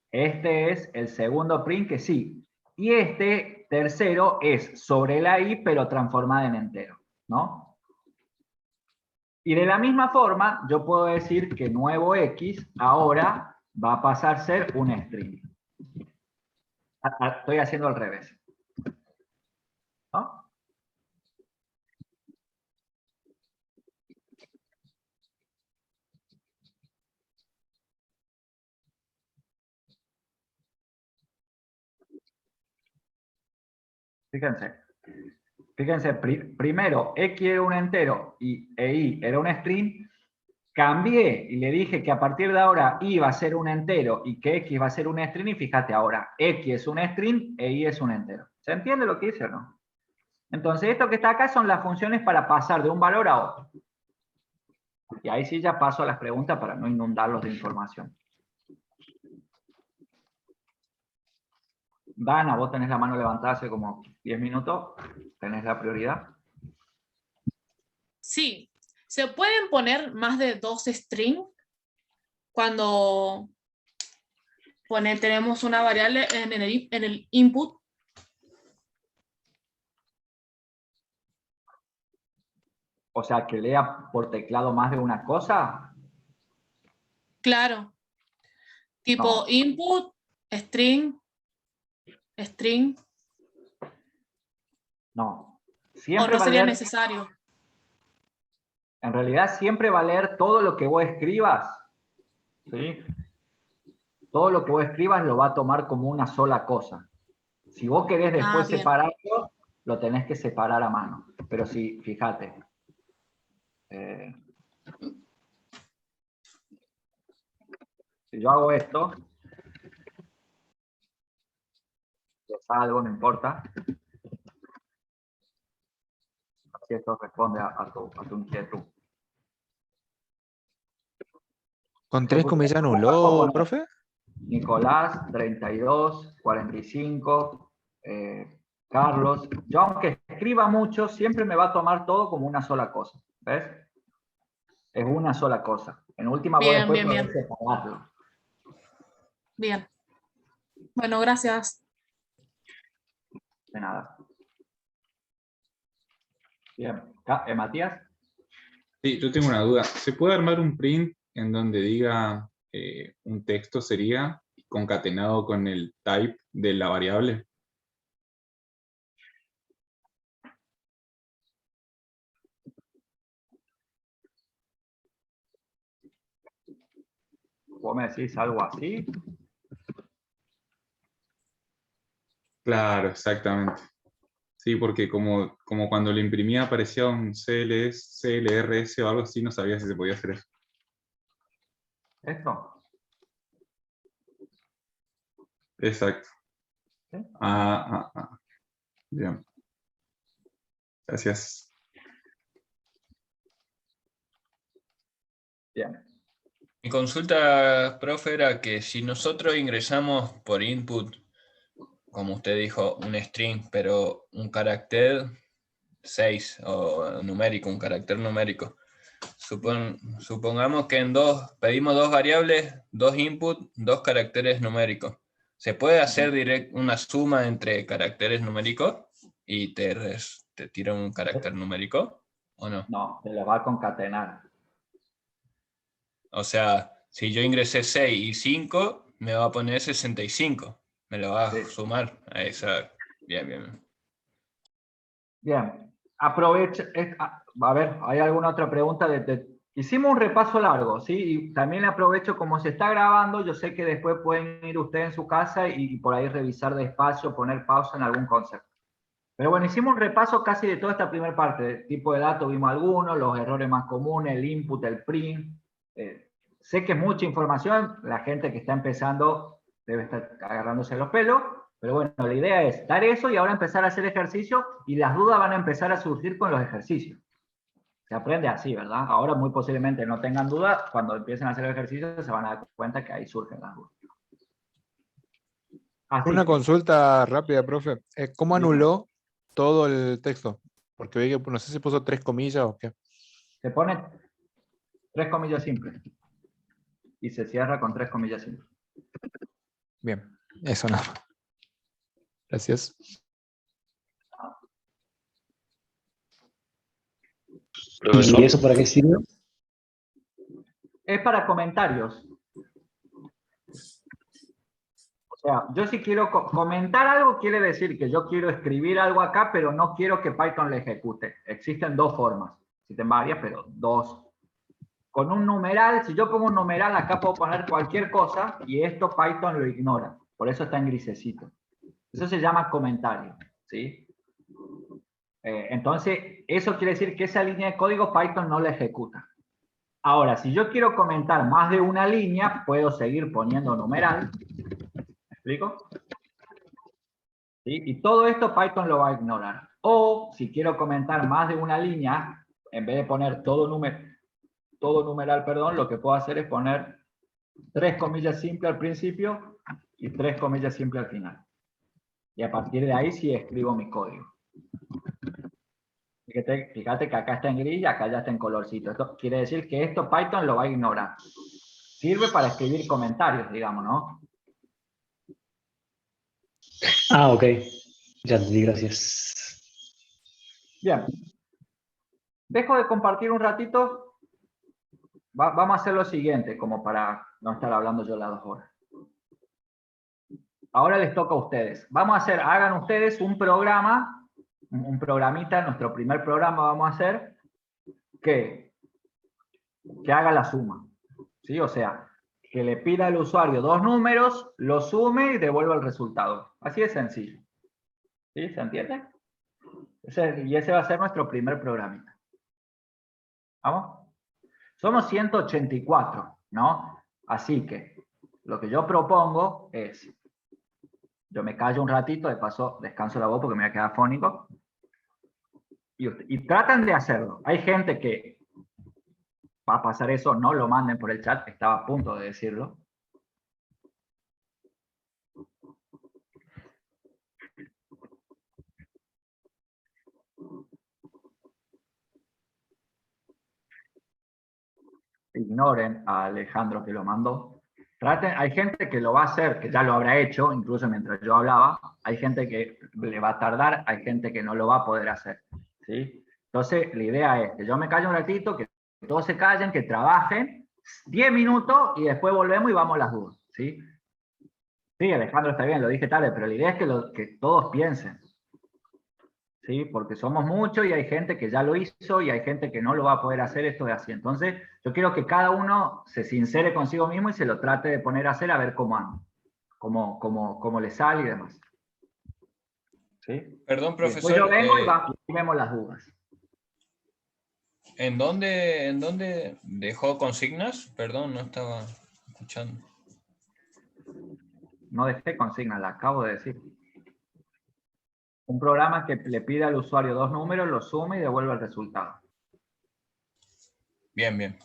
Este es el segundo print que es Y. Y este tercero es sobre la I, pero transformada en entero, ¿no? Y de la misma forma, yo puedo decir que nuevo X ahora va a pasar a ser un string. Estoy haciendo al revés. ¿No? Fíjense, primero X era un entero e Y era un string, cambié y le dije que a partir de ahora Y va a ser un entero y que X va a ser un string, y fíjate ahora, X es un string e Y es un entero. ¿Se entiende lo que hice o no? Entonces esto que está acá son las funciones para pasar de un valor a otro. Y ahí sí ya paso a las preguntas para no inundarlos de información. Dana, vos tenés la mano levantada hace como 10 minutos. ¿Tenés la prioridad?
Sí. ¿Se pueden poner más de 2 strings cuando tenemos una variable en el input?
O sea, que lea por teclado más de una cosa.
Claro. Tipo
No.
input, string.
No.
¿O no sería necesario?
En realidad siempre va a leer todo lo que vos escribas. ¿Sí? Todo lo que vos escribas lo va a tomar como una sola cosa. Si vos querés después separarlo, lo tenés que separar a mano. Pero sí, fíjate. Si yo hago esto, algo no importa. Si esto responde a tu inquietud.
¿Con 3 comillas anuló, profe?
Nicolás, 32, 45, Carlos. Yo aunque escriba mucho, siempre me va a tomar todo como una sola cosa. ¿Ves? Es una sola cosa. En última voy después poder separarlo.
Bien. Bueno, gracias.
De nada. Bien. Matías.
Sí, yo tengo una duda. ¿Se puede armar un print en donde diga un texto sería concatenado con el type de la variable?
¿Vos me decís algo así?
Claro, exactamente. Sí, porque como cuando lo imprimía aparecía un CLRS o algo así, no sabía si se podía hacer eso.
¿Esto?
Exacto. Bien. Gracias.
Bien.
Mi consulta, profe, era que si nosotros ingresamos por input, como usted dijo, un string, pero un carácter 6 o numérico, un carácter numérico. Supongamos que pedimos dos variables, dos input, dos caracteres numéricos. ¿Se puede hacer una suma entre caracteres numéricos y te tira un carácter numérico o no?
No, se lo va a concatenar.
O sea, si yo ingresé 6 y 5, me va a poner 65. Me lo va a sumar a esa. Bien, bien.
Bien. Aprovecha. A ver, ¿hay alguna otra pregunta? Hicimos un repaso largo, ¿sí? Y también aprovecho, como se está grabando, yo sé que después pueden ir ustedes en su casa y por ahí revisar despacio, poner pausa en algún concepto. Pero bueno, hicimos un repaso casi de toda esta primera parte. De tipo de datos vimos algunos, los errores más comunes, el input, el print. Sé que es mucha información, la gente que está empezando debe estar agarrándose los pelos, pero bueno, la idea es dar eso y ahora empezar a hacer ejercicio y las dudas van a empezar a surgir con los ejercicios. Se aprende así, ¿verdad? Ahora muy posiblemente no tengan dudas, cuando empiecen a hacer el ejercicio se van a dar cuenta que ahí surgen las dudas.
Una consulta rápida, profe. ¿Cómo anuló todo el texto? Porque vi que no sé si puso 3 comillas o qué.
Se pone 3 comillas simples. Y se cierra con 3 comillas simples.
Bien, eso nada. Gracias.
¿Y eso para qué sirve?
Es para comentarios. O sea, yo si quiero comentar algo, quiere decir que yo quiero escribir algo acá, pero no quiero que Python lo ejecute. Existen dos formas. Existen varias, pero dos. Con un numeral, si yo pongo un numeral, acá puedo poner cualquier cosa y esto Python lo ignora. Por eso está en grisecito. Eso se llama comentario, ¿sí? Entonces, eso quiere decir que esa línea de código Python no la ejecuta. Ahora, si yo quiero comentar más de una línea, puedo seguir poniendo numeral. ¿Me explico? ¿Sí? Y todo esto Python lo va a ignorar. O, si quiero comentar más de una línea, en vez de poner todo numeral, perdón, lo que puedo hacer es poner 3 comillas simples al principio y 3 comillas simples al final. Y a partir de ahí sí escribo mi código. Fíjate que acá está en gris y acá ya está en colorcito. Esto quiere decir que esto Python lo va a ignorar. Sirve para escribir comentarios, digamos, ¿no?
Ok. Ya te di, gracias.
Bien. Dejo de compartir un ratito. Vamos a hacer lo siguiente, como para no estar hablando yo las 2 horas. Ahora les toca a ustedes. Hagan ustedes un programa, un programita, nuestro primer programa vamos a hacer, que haga la suma. ¿Sí? O sea, que le pida al usuario 2 números, lo sume y devuelva el resultado. Así de sencillo. ¿Sí? ¿Se entiende? Y ese va a ser nuestro primer programita. ¿Vamos? Somos 184, ¿no? Así que lo que yo propongo es, yo me callo un ratito, de paso descanso la voz porque me voy a quedar fónico, y tratan de hacerlo. Hay gente que va a pasar eso, no lo manden por el chat, estaba a punto de decirlo. Ignoren a Alejandro que lo mandó. Hay gente que lo va a hacer, que ya lo habrá hecho, incluso mientras yo hablaba. Hay gente que le va a tardar, hay gente que no lo va a poder hacer. ¿Sí? Entonces, la idea es que yo me callo un ratito, que todos se callen, que trabajen 10 minutos y después volvemos y vamos a las dudas. ¿Sí? Sí, Alejandro, está bien, lo dije tarde, pero la idea es que todos piensen. ¿Sí? Porque somos muchos y hay gente que ya lo hizo y hay gente que no lo va a poder hacer, esto es así. Entonces, yo quiero que cada uno se sincere consigo mismo y se lo trate de poner a hacer a ver cómo anda, cómo le sale y demás. ¿Sí?
Perdón, profesor.
Después yo vengo y vemos las dudas.
¿En dónde dejó consignas? Perdón, no estaba escuchando.
No dejé consigna, la acabo de decir. Un programa que le pide al usuario 2 números, lo suma y devuelve el resultado.
Bien, bien.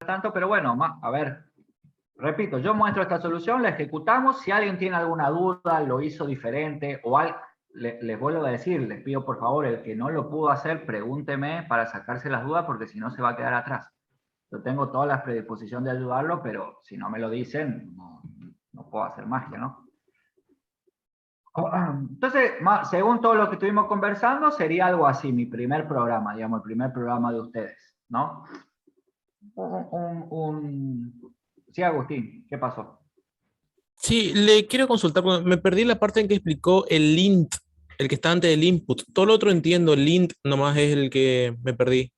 Tanto, pero bueno, a ver, repito, yo muestro esta solución, la ejecutamos, si alguien tiene alguna duda, lo hizo diferente, o les vuelvo a decir, les pido por favor, el que no lo pudo hacer, pregúnteme para sacarse las dudas, porque si no se va a quedar atrás. Yo tengo toda la predisposición de ayudarlo, pero si no me lo dicen, no puedo hacer magia, ¿no? Entonces, según todo lo que estuvimos conversando, sería algo así, mi primer programa, digamos, el primer programa de ustedes, ¿no? Sí, Agustín, ¿qué pasó?
Sí, le quiero consultar, porque me perdí la parte en que explicó el int, el que está antes del input. Todo lo otro entiendo, el int nomás es el que me perdí.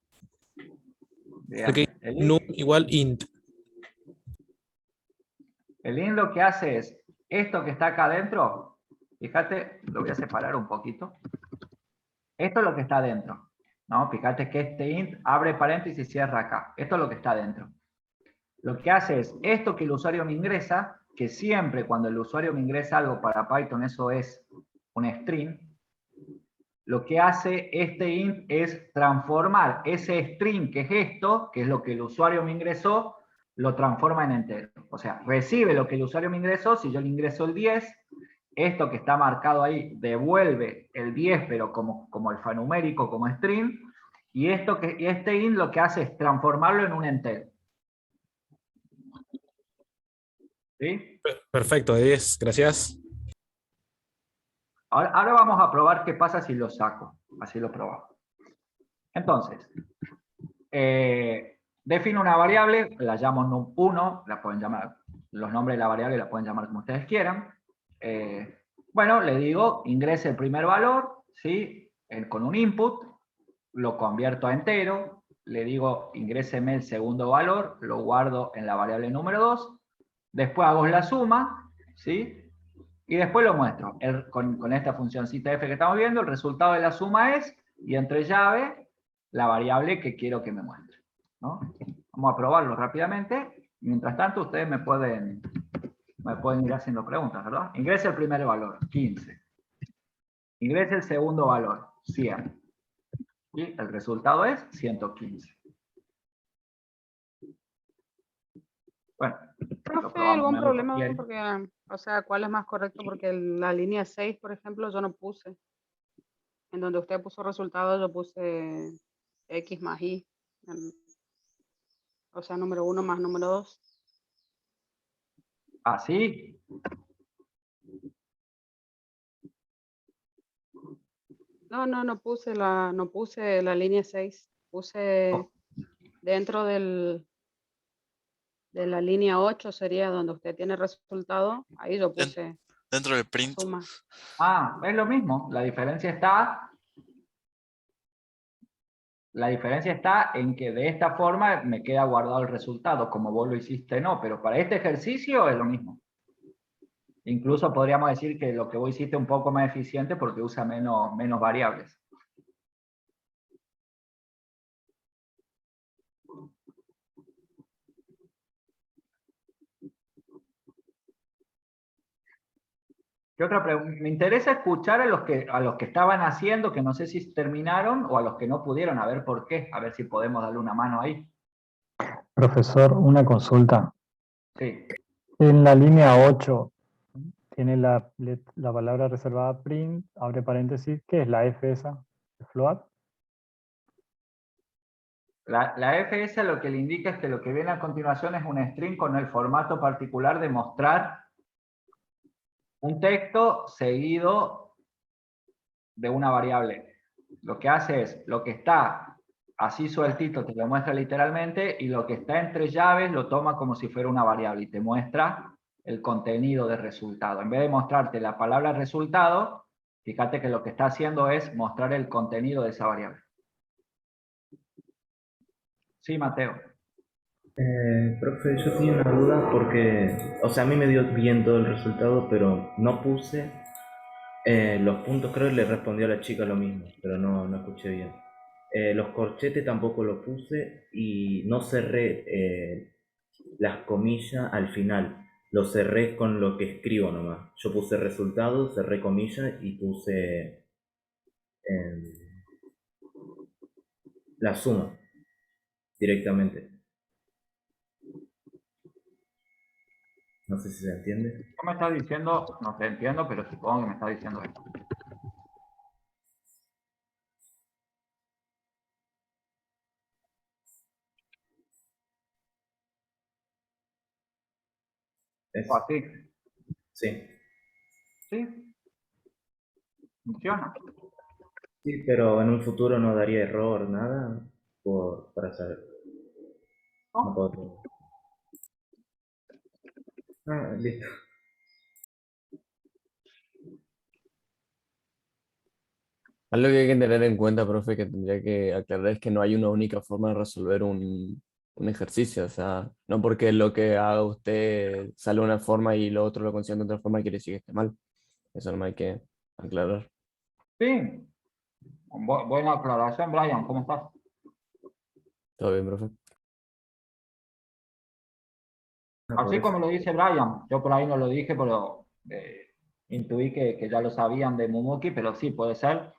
Bien,
num igual int.
El int lo que hace es, esto que está acá adentro, fíjate, lo voy a separar un poquito. Esto es lo que está adentro, ¿no? Fíjate que este int abre paréntesis y cierra acá. Esto es lo que está adentro. Lo que hace es, esto que el usuario me ingresa, que siempre cuando el usuario me ingresa algo para Python, eso es un string, lo que hace este int es transformar ese string, que es esto, que es lo que el usuario me ingresó, lo transforma en entero. O sea, recibe lo que el usuario me ingresó, si yo le ingreso el 10, esto que está marcado ahí devuelve el 10, pero como alfanumérico, como string, y este int lo que hace es transformarlo en un entero. ¿Sí?
Perfecto, 10, gracias.
Ahora vamos a probar qué pasa si lo saco. Así lo probamos. Entonces, defino una variable, la llamo num1, la pueden llamar, los nombres de la variable la pueden llamar como ustedes quieran. Bueno, le digo, ingrese el primer valor, ¿sí? Con un input, lo convierto a entero, le digo, ingréseme el segundo valor, lo guardo en la variable número 2, después hago la suma, ¿sí? Y después lo muestro. Con esta funcióncita f que estamos viendo, el resultado de la suma es, y entre llave, la variable que quiero que me muestre, ¿no? Vamos a probarlo rápidamente. Mientras tanto, ustedes me pueden ir haciendo preguntas, ¿verdad? Ingrese el primer valor, 15. Ingrese el segundo valor, 100. Y el resultado es 115. Bueno.
Profe, ¿algún problema? Porque, o sea, ¿cuál es más correcto? Porque la línea 6, por ejemplo, yo no puse. En donde usted puso resultados, yo puse X más Y. O sea, número 1 más número 2.
¿Ah, sí?
No puse la línea 6. Puse dentro de la línea 8 sería donde usted tiene resultado. Ahí yo puse
dentro del print.
Suma.
Ah, es lo mismo. La diferencia está en que de esta forma me queda guardado el resultado. Como vos lo hiciste, no. Pero para este ejercicio es lo mismo. Incluso podríamos decir que lo que vos hiciste es un poco más eficiente porque usa menos variables. ¿Qué otra pregunta? Me interesa escuchar a los que estaban haciendo, que no sé si terminaron, o a los que no pudieron, a ver por qué, a ver si podemos darle una mano ahí.
Profesor, una consulta.
Sí.
En la línea 8 tiene la palabra reservada print, abre paréntesis, ¿qué es la F esa? ¿Float?
La FS lo que le indica es que lo que viene a continuación es un string con el formato particular de mostrar un texto seguido de una variable. Lo que hace es, lo que está así sueltito te lo muestra literalmente, y lo que está entre llaves lo toma como si fuera una variable y te muestra el contenido del resultado. En vez de mostrarte la palabra resultado, fíjate que lo que está haciendo es mostrar el contenido de esa variable. Sí, Mateo.
Profe, yo tenía una duda porque, o sea, a mí me dio bien todo el resultado, pero no puse los puntos. Creo que le respondió a la chica lo mismo, pero no escuché bien. Los corchetes tampoco los puse y no cerré las comillas al final. Lo cerré con lo que escribo nomás. Yo puse resultado, cerré comillas y puse la suma directamente. No sé si se entiende.
¿Qué me estás diciendo? No te entiendo, pero supongo que me estás diciendo esto. ¿O así?
Sí.
¿Sí? ¿Funciona?
Sí, pero en un futuro no daría error, nada, para saber. No puedo. Ah, listo.
Algo que hay que tener en cuenta, profe, que tendría que aclarar es que no hay una única forma de resolver un ejercicio. O sea, no porque lo que haga usted sale de una forma y lo otro lo consiga de otra forma quiere decir que esté mal. Eso no hay que aclarar.
Sí. Buena aclaración, Brian. ¿Cómo estás?
Todo bien, profe.
Así como lo dice Brian, yo por ahí no lo dije, pero intuí que ya lo sabían de Mumuki, pero sí, puede ser.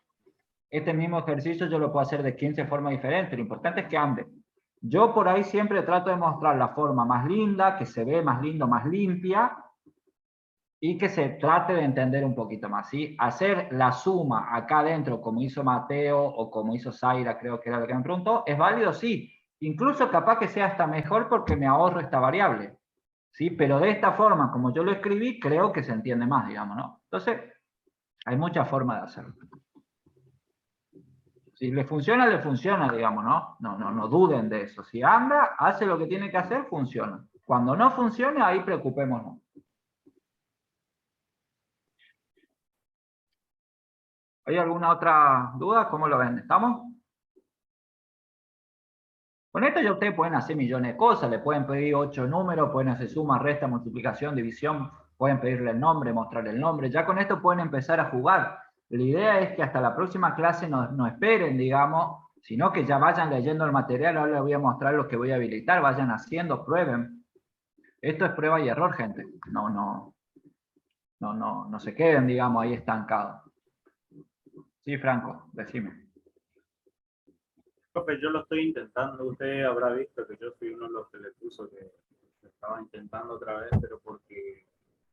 Este mismo ejercicio yo lo puedo hacer de 15 formas diferentes, lo importante es que ande. Yo por ahí siempre trato de mostrar la forma más linda, que se ve más lindo, más limpia, y que se trate de entender un poquito más, ¿sí? Hacer la suma acá adentro, como hizo Mateo, o como hizo Zaira, creo que era lo que me preguntó, ¿es válido? Sí. Incluso capaz que sea hasta mejor porque me ahorro esta variable. ¿Sí? Pero de esta forma, como yo lo escribí, creo que se entiende más, digamos, ¿no? Entonces, hay muchas formas de hacerlo. Si le funciona, digamos, ¿no? No duden de eso. Si anda, hace lo que tiene que hacer, funciona. Cuando no funcione, ahí preocupémonos. ¿Hay alguna otra duda? ¿Cómo lo ven? ¿Estamos? Con esto ya ustedes pueden hacer millones de cosas, le pueden pedir 8 números, pueden hacer suma, resta, multiplicación, división, pueden pedirle el nombre, mostrarle el nombre, ya con esto pueden empezar a jugar. La idea es que hasta la próxima clase no esperen, digamos, sino que ya vayan leyendo el material. Ahora les voy a mostrar lo que voy a habilitar, vayan haciendo, prueben. Esto es prueba y error, gente. No se queden, digamos, ahí estancados. Sí, Franco, decime.
Profe, yo lo estoy intentando. Usted habrá visto que yo fui uno de los que le puso que estaba intentando otra vez, pero porque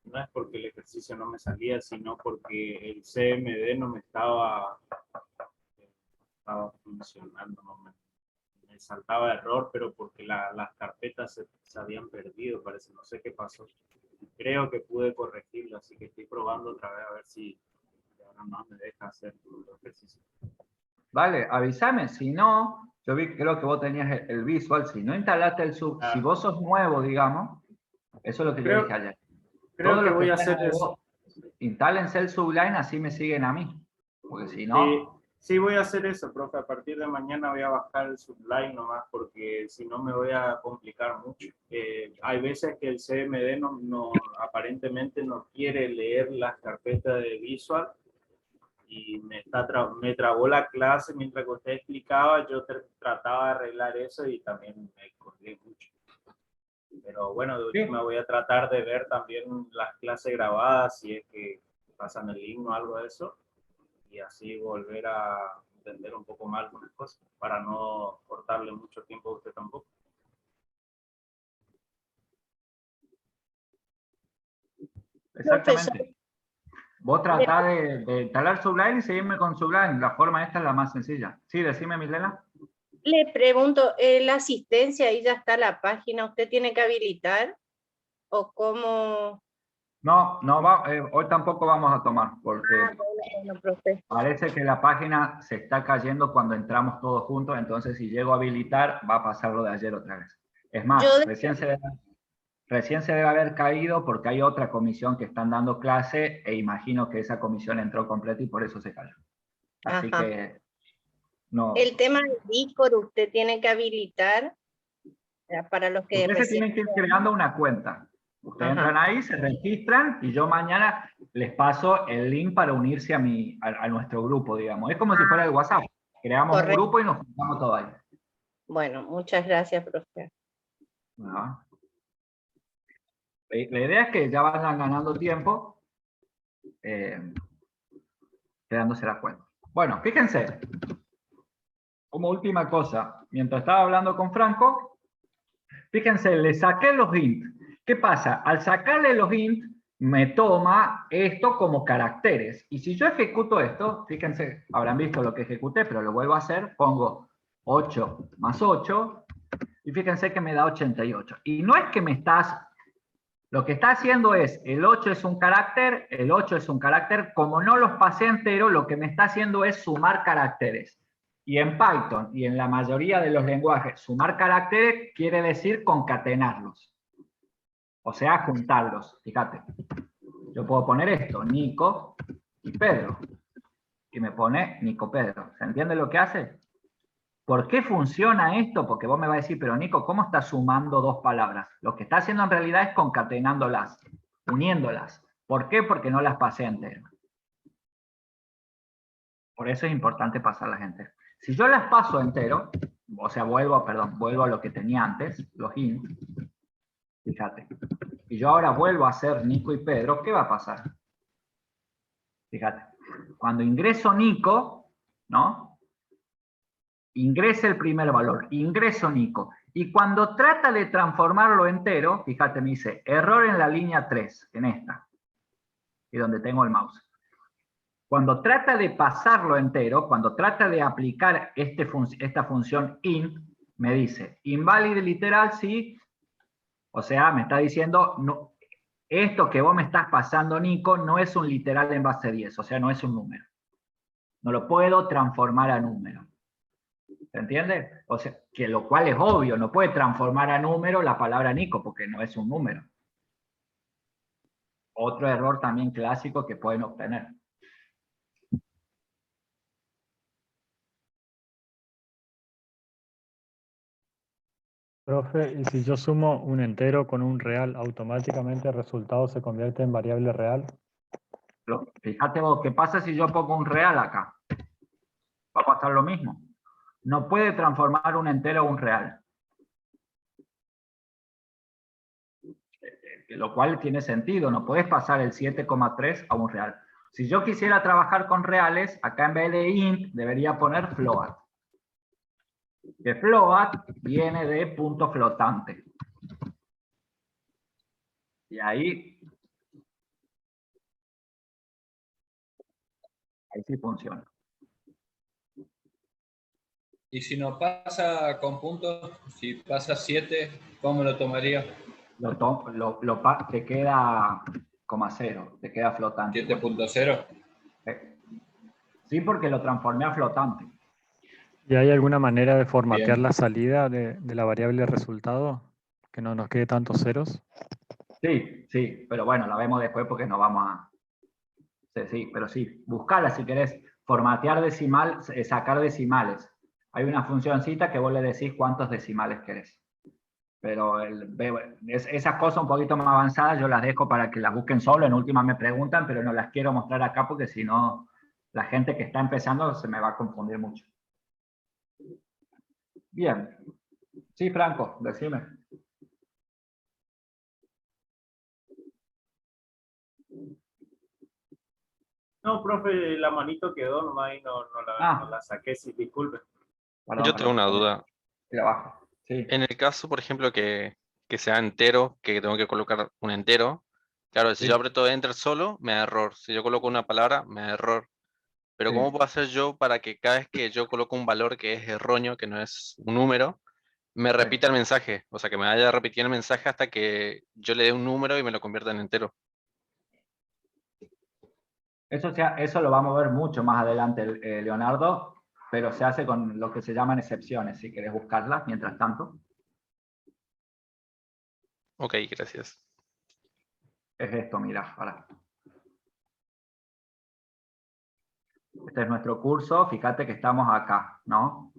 no es porque el ejercicio no me salía, sino porque el CMD no me estaba funcionando, me saltaba error, pero porque las carpetas se habían perdido, parece, no sé qué pasó. Creo que pude corregirlo, así que estoy probando otra vez a ver si ahora no me deja hacer el ejercicio.
Vale, avísame, si no, creo que vos tenías el visual, si no instalaste el sub, si vos sos nuevo, digamos, eso es lo que yo dije ayer.
Creo que voy a hacer eso.
Instálense el Sublime, así me siguen a mí, porque si no...
Sí, voy a hacer eso, profe, a partir de mañana voy a bajar el Sublime nomás, porque si no me voy a complicar mucho. Hay veces que el CMD aparentemente no quiere leer las carpetas de Visual, y me trabó la clase mientras que usted explicaba. Yo trataba de arreglar eso y también me colgué mucho. Pero bueno, de última voy a tratar de ver también las clases grabadas, si es que pasan el link o algo de eso, y así volver a entender un poco más algunas cosas, para no cortarle mucho tiempo a usted tampoco.
Exactamente. Vos tratás de instalar Sublime y seguirme con Sublime. La forma esta es la más sencilla. Sí, decime, Milena.
Le pregunto, la asistencia, ahí ya está la página, ¿usted tiene que habilitar? ¿O cómo?
No, hoy tampoco vamos a tomar, porque
Bueno, profe.
parece que la página se está cayendo cuando entramos todos juntos, entonces si llego a habilitar, va a pasar lo de ayer otra vez. Es más, recién se debe haber caído porque hay otra comisión que están dando clase e imagino que esa comisión entró completa y por eso se cayó. Así
Ajá.
que no.
El tema del Discord usted tiene que habilitar para los que
Ustedes se tienen que ir creando una cuenta. Ustedes entran ahí, se registran y yo mañana les paso el link para unirse a nuestro grupo, digamos. Es como si fuera el WhatsApp. Creamos un grupo y nos juntamos todos ahí.
Bueno, muchas gracias, profe.
Ajá. La idea es que ya vayan ganando tiempo creándose la cuenta. Bueno, fíjense. Como última cosa, mientras estaba hablando con Franco, fíjense, le saqué los int. ¿Qué pasa? Al sacarle los int, me toma esto como caracteres. Y si yo ejecuto esto, fíjense, habrán visto lo que ejecuté, pero lo vuelvo a hacer, pongo 8 más 8, y fíjense que me da 88. Y no es que me estás... Lo que está haciendo es, el 8 es un carácter, el 8 es un carácter, como no los pasé entero, lo que me está haciendo es sumar caracteres. Y en Python y en la mayoría de los lenguajes, sumar caracteres quiere decir concatenarlos. O sea, juntarlos. Fíjate. Yo puedo poner esto, Nico y Pedro. Y me pone Nico Pedro. ¿Se entiende lo que hace? ¿Por qué funciona esto? Porque vos me vas a decir, pero Nico, ¿cómo estás sumando dos palabras? Lo que está haciendo en realidad es concatenándolas, uniéndolas. ¿Por qué? Porque no las pasé enteras. Por eso es importante pasarlas enteras. Si yo las paso entero, o sea, vuelvo a lo que tenía antes, los int, fíjate. Y yo ahora vuelvo a hacer Nico y Pedro, ¿qué va a pasar? Fíjate. Cuando ingreso Nico, ¿no? Ingresa el primer valor, ingreso Nico. Y cuando trata de transformarlo entero, fíjate, me dice, error en la línea 3, en esta. Y donde tengo el mouse. Cuando trata de pasarlo entero, cuando trata de aplicar esta función int, me dice, inválido literal, sí. O sea, me está diciendo, no, esto que vos me estás pasando, Nico, no es un literal en base 10, o sea, no es un número. No lo puedo transformar a número. ¿Se entiende? O sea, que lo cual es obvio, no puede transformar a número la palabra Nico, porque no es un número. Otro error también clásico que pueden obtener.
Profe, y si yo sumo un entero con un real, ¿automáticamente el resultado se convierte en variable real?
Fíjate vos, ¿qué pasa si yo pongo un real acá? Va a pasar lo mismo. No puede transformar un entero a un real. Lo cual tiene sentido, no puedes pasar el 7,3 a un real. Si yo quisiera trabajar con reales, acá en vez de int debería poner float. Que float viene de punto flotante. Y ahí sí funciona.
Y si no pasa con puntos, si pasa 7, ¿cómo lo tomaría?
Te queda 0, te queda flotante.
7.0.
Sí, porque lo transformé a flotante.
¿Y hay alguna manera de formatear la salida de la variable resultado? Que no nos quede tantos ceros.
Sí, pero bueno, la vemos después porque no vamos a... Sí, pero sí, buscala si querés. Formatear decimal, sacar decimales. Hay una funcioncita que vos le decís cuántos decimales querés. Pero esas cosas un poquito más avanzadas yo las dejo para que las busquen solo. En última me preguntan, pero no las quiero mostrar acá porque si no, la gente que está empezando se me va a confundir mucho. Bien. Sí, Franco, decime.
No, profe, la manito quedó nomás y no la saqué, sí, disculpe.
Yo tengo una duda.
Sí.
En el caso, por ejemplo, que sea entero, que tengo que colocar un entero, claro, si yo aprieto Enter solo, me da error. Si yo coloco una palabra, me da error. Pero ¿cómo puedo hacer yo para que cada vez que yo coloco un valor que es erróneo, que no es un número, me repita el mensaje? O sea, que me vaya a repetir el mensaje hasta que yo le dé un número y me lo convierta en entero.
Eso lo vamos a ver mucho más adelante, Leonardo, pero se hace con lo que se llaman excepciones, si querés buscarlas mientras tanto.
Ok, gracias.
Es esto, mirá, ahora. Este es nuestro curso, fíjate que estamos acá, ¿no?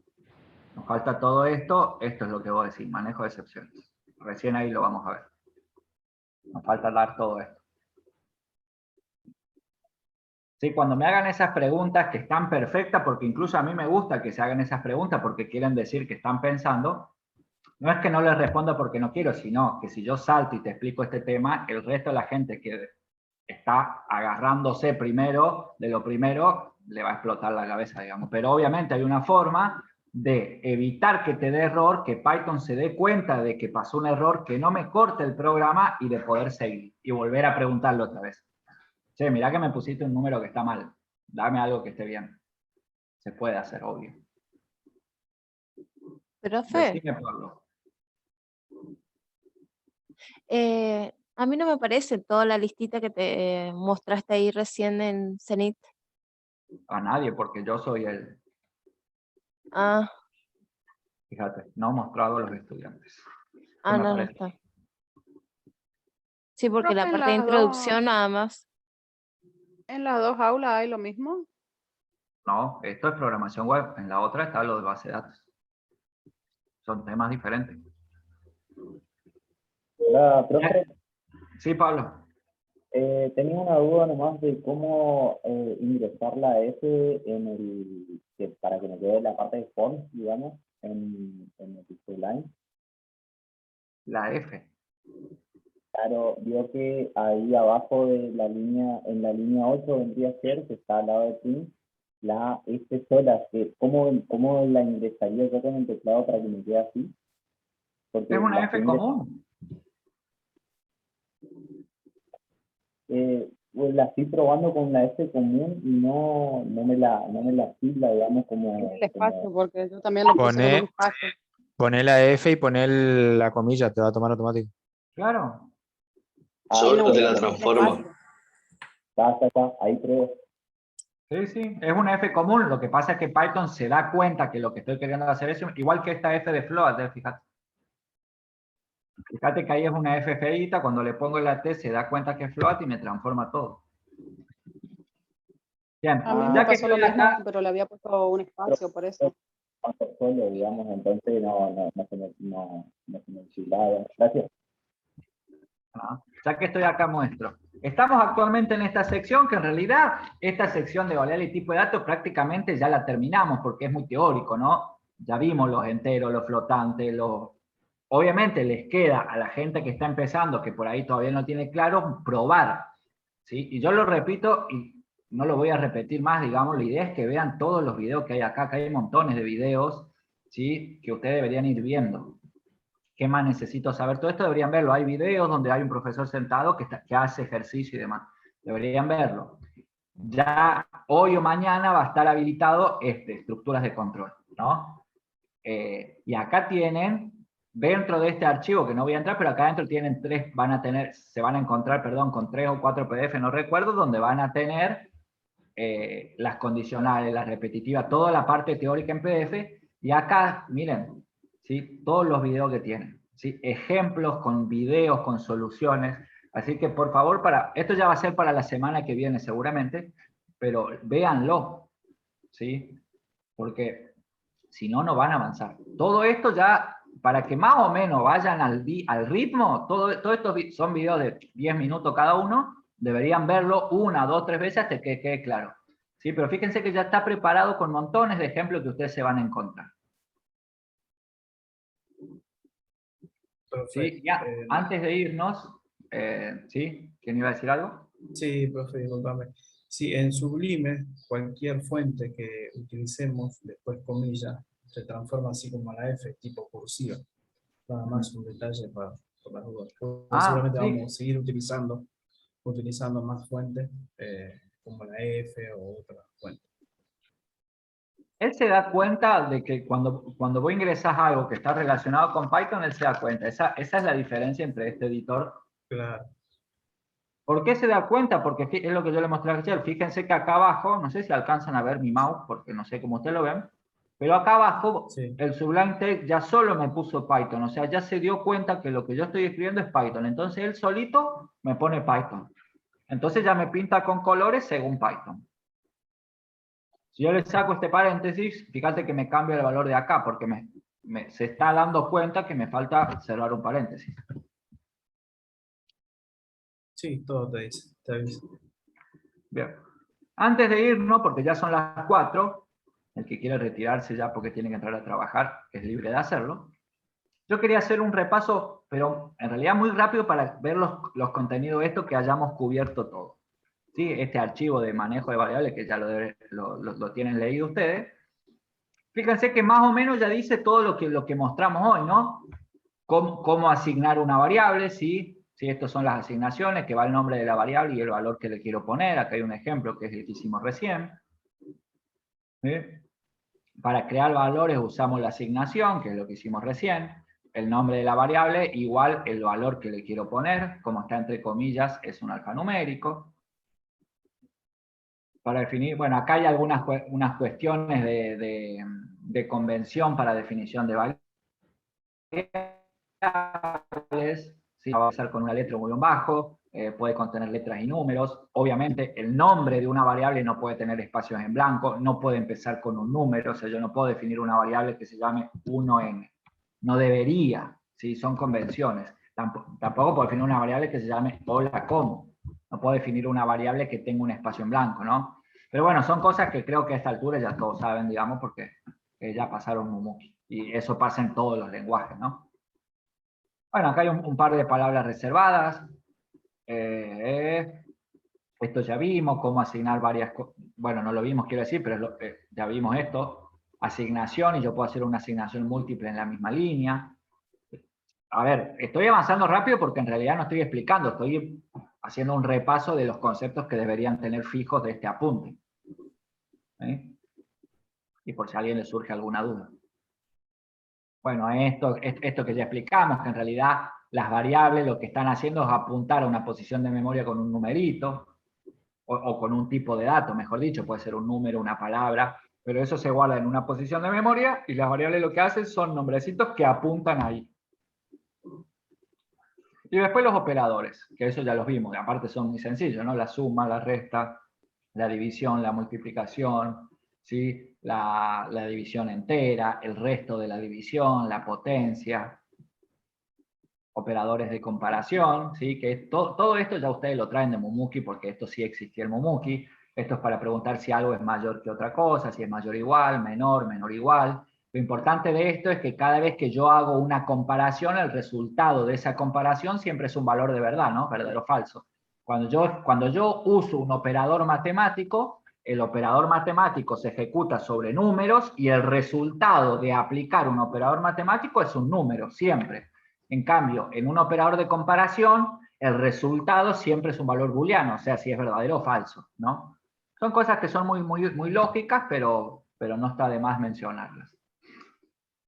Nos falta todo esto, esto es lo que vos decís, manejo de excepciones. Recién ahí lo vamos a ver. Nos falta dar todo esto. Sí, cuando me hagan esas preguntas que están perfectas, porque incluso a mí me gusta que se hagan esas preguntas porque quieren decir que están pensando, no es que no les responda porque no quiero, sino que si yo salto y te explico este tema, el resto de la gente que está agarrándose primero de lo primero, le va a explotar la cabeza, digamos. Pero obviamente hay una forma de evitar que te dé error, que Python se dé cuenta de que pasó un error, que no me corte el programa y de poder seguir y volver a preguntarlo otra vez. Che, mirá que me pusiste un número que está mal. Dame algo que esté bien. Se puede hacer, obvio.
Profe,
Decime, Pablo.
a mí no me aparece toda la listita que te mostraste ahí recién en Zenit.
A nadie, porque yo soy el...
Ah,
Fíjate, no mostrado a los estudiantes.
ah,
me
no, no
parece.
está. Sí, porque
Profe,
la
en
parte de
las
introducción nada más.
¿En las dos aulas hay lo mismo?
No, esto es programación web. En la otra está lo de base de datos. Son temas diferentes.
Hola, profe.
Sí, Pablo.
Tenía una duda nomás de cómo ingresar la F en para que me quede la parte de font, digamos, en el Line.
La F.
Claro, veo que ahí abajo de la línea, en la línea 8 vendría a ser, que está al lado de ti, la F sola, que ¿cómo la ingresaría yo con el teclado para que me quede así? Porque
Es una F común.
Pues la estoy probando con la F común y no me la sigla, digamos, como...
El espacio, porque yo también lo puse con un espacio.
Poné la F y poné la comilla, te va a tomar automático.
Claro.
Solo te la transforma. Está, ahí pruebo.
Sí, sí, es una F común. Lo que pasa es que Python se da cuenta que lo que estoy queriendo hacer es igual que esta F de float, fíjate. Fíjate que ahí es una F feíta, cuando le pongo la T se da cuenta que es float y me transforma todo. Bien,
A mí me pasó lo mismo, pero le había puesto un espacio, por eso.
Solo, digamos, entonces no se me chilaba. Gracias.
Ya que estoy acá muestro. Estamos actualmente en esta sección, que en realidad esta sección de variable y tipo de datos prácticamente ya la terminamos porque es muy teórico, ¿no? Ya vimos los enteros, los flotantes, los... Obviamente les queda a la gente que está empezando, que por ahí todavía no tiene claro, probar, ¿sí? Y yo lo repito y no lo voy a repetir más, digamos, la idea es que vean todos los videos que hay acá, que hay montones de videos, ¿sí? Que ustedes deberían ir viendo. ¿Qué más necesito saber? Todo esto deberían verlo. Hay videos donde hay un profesor sentado que hace ejercicio y demás. Deberían verlo. Ya hoy o mañana va a estar habilitado estructuras de control, ¿no? Y acá tienen, dentro de este archivo, que no voy a entrar, pero acá adentro tienen se van a encontrar, perdón, con 3 o 4 PDF, no recuerdo, donde van a tener las condicionales, las repetitivas, toda la parte teórica en PDF. Y acá, miren, ¿sí? Todos los videos que tienen, ¿sí? Ejemplos con videos, con soluciones. Así que por favor, esto ya va a ser para la semana que viene seguramente, pero véanlo, ¿sí? Porque si no, no van a avanzar. Todo esto ya, para que más o menos vayan al ritmo, todo esto son videos de 10 minutos cada uno, deberían verlo 1, 2, 3 veces hasta que quede claro. ¿Sí? Pero fíjense que ya está preparado con montones de ejemplos que ustedes se van a encontrar. Sí, ya, antes de irnos, ¿sí? ¿Quién iba a decir algo?
Sí, profe, disculpame. Sí, en Sublime, cualquier fuente que utilicemos, después comillas, se transforma así como la F, tipo cursiva. Nada más un detalle por las dudas. Seguramente
sí.
vamos a seguir utilizando más fuentes como la F o otra fuente.
Él se da cuenta de que cuando vos ingresas algo que está relacionado con Python, él se da cuenta. Esa es la diferencia entre este editor.
Claro.
¿Por qué se da cuenta? Porque es lo que yo le mostré ayer. Fíjense que acá abajo, no sé si alcanzan a ver mi mouse, porque no sé cómo ustedes lo ven, pero acá abajo el Sublime Text ya solo me puso Python, o sea, ya se dio cuenta que lo que yo estoy escribiendo es Python, entonces él solito me pone Python. Entonces ya me pinta con colores según Python. Si yo le saco este paréntesis, fíjate que me cambia el valor de acá, porque se está dando cuenta que me falta cerrar un paréntesis.
Sí, todo te dice. Te avisa.
Bien. Antes de irnos, porque ya son las 4, el que quiere retirarse ya porque tiene que entrar a trabajar, es libre de hacerlo. Yo quería hacer un repaso, pero en realidad muy rápido para ver los contenidos de esto que hayamos cubierto todo. ¿Sí? Este archivo de manejo de variables, que ya lo tienen leído ustedes. Fíjense que más o menos ya dice todo lo que mostramos hoy, ¿no? Cómo asignar una variable, ¿sí? Sí, estas son las asignaciones, que va el nombre de la variable y el valor que le quiero poner. Acá hay un ejemplo que es el que hicimos recién. ¿Sí? Para crear valores usamos la asignación, que es lo que hicimos recién. El nombre de la variable igual el valor que le quiero poner. Como está entre comillas, es un alfanumérico. Para definir, bueno, acá hay unas cuestiones de convención para definición de variables. ¿Sí? Va a empezar con una letra o un guión bajo, puede contener letras y números. Obviamente el nombre de una variable no puede tener espacios en blanco, no puede empezar con un número, o sea, yo no puedo definir una variable que se llame 1n. No debería, ¿sí? Son convenciones. Tampoco puedo definir una variable que se llame hola cómo. No puedo definir una variable que tenga un espacio en blanco, ¿no? Pero bueno, son cosas que creo que a esta altura ya todos saben, digamos, porque ya pasaron Mumuki. Y eso pasa en todos los lenguajes, ¿no? Bueno, acá hay un par de palabras reservadas. Esto ya vimos, cómo asignar varias cosas. Bueno, no lo vimos, quiero decir, pero ya vimos esto. Asignación, y yo puedo hacer una asignación múltiple en la misma línea. A ver, estoy avanzando rápido porque en realidad no estoy explicando, estoy haciendo un repaso de los conceptos que deberían tener fijos de este apunte. ¿Sí? Y por si a alguien le surge alguna duda. Bueno, esto que ya explicamos, que en realidad las variables lo que están haciendo es apuntar a una posición de memoria con un numerito, o con un tipo de dato, mejor dicho, puede ser un número, una palabra, pero eso se guarda en una posición de memoria, y las variables lo que hacen son nombrecitos que apuntan ahí. Y después los operadores, que eso ya los vimos, y aparte son muy sencillos, ¿no? La suma, la resta, la división, la multiplicación, ¿sí? La división entera, el resto de la división, la potencia, operadores de comparación, ¿sí? Que todo esto ya ustedes lo traen de Mumuki, porque esto sí existía en Mumuki. Esto es para preguntar si algo es mayor que otra cosa, si es mayor o igual, menor igual. Lo importante de esto es que cada vez que yo hago una comparación, el resultado de esa comparación siempre es un valor de verdad, ¿no? Verdadero o falso. Cuando yo uso un operador matemático, el operador matemático se ejecuta sobre números y el resultado de aplicar un operador matemático es un número, siempre. En cambio, en un operador de comparación, el resultado siempre es un valor booleano, o sea, si es verdadero o falso, ¿no? Son cosas que son muy lógicas, pero no está de más mencionarlas.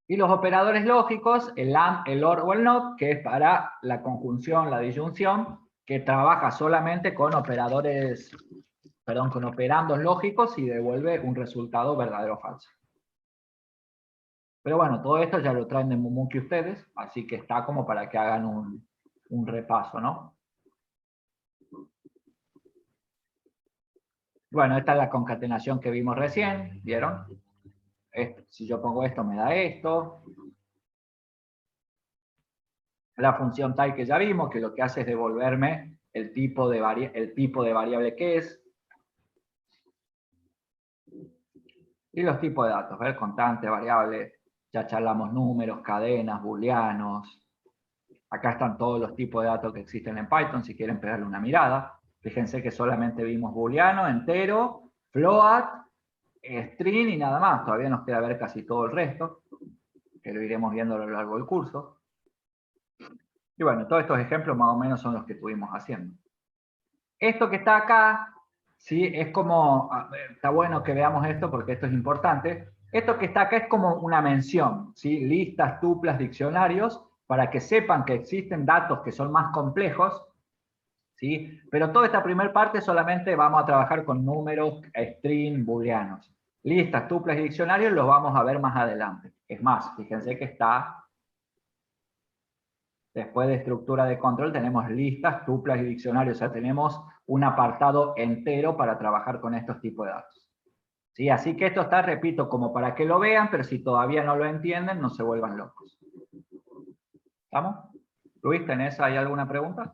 Y los operadores lógicos, el AND, el OR o el NOT, que es para la conjunción, la disyunción, que trabaja solamente con operadores, con operandos lógicos y devuelve un resultado verdadero o falso. Pero bueno, todo esto ya lo traen de Mumuki ustedes, así que está como para que hagan un repaso, ¿no? Bueno, esta es la concatenación que vimos recién, ¿vieron? Si yo pongo esto, me da esto. La función type que ya vimos, que lo que hace es devolverme el tipo de variable que es. Y los tipos de datos, ¿ver? Constante, variable, ya charlamos números, cadenas, booleanos. Acá están todos los tipos de datos que existen en Python, si quieren pegarle una mirada. Fíjense que solamente vimos booleano, entero, float, string y nada más. Todavía nos queda ver casi todo el resto, que lo iremos viendo a lo largo del curso. Y bueno, todos estos ejemplos más o menos son los que estuvimos haciendo. Esto que está acá, ¿sí? Es como, está bueno que veamos esto porque esto es importante. Esto que está acá es como una mención, ¿sí? Listas, tuplas, diccionarios, para que sepan que existen datos que son más complejos, ¿sí? Pero toda esta primera parte solamente vamos a trabajar con números, string, booleanos. Listas, tuplas y diccionarios los vamos a ver más adelante. Es más, fíjense que está, después de estructura de control, tenemos listas, tuplas y diccionarios. O sea, tenemos un apartado entero para trabajar con estos tipos de datos. ¿Sí? Así que esto está, repito, como para que lo vean, pero si todavía no lo entienden, no se vuelvan locos. ¿Estamos? Luis, ¿tenés ahí alguna pregunta?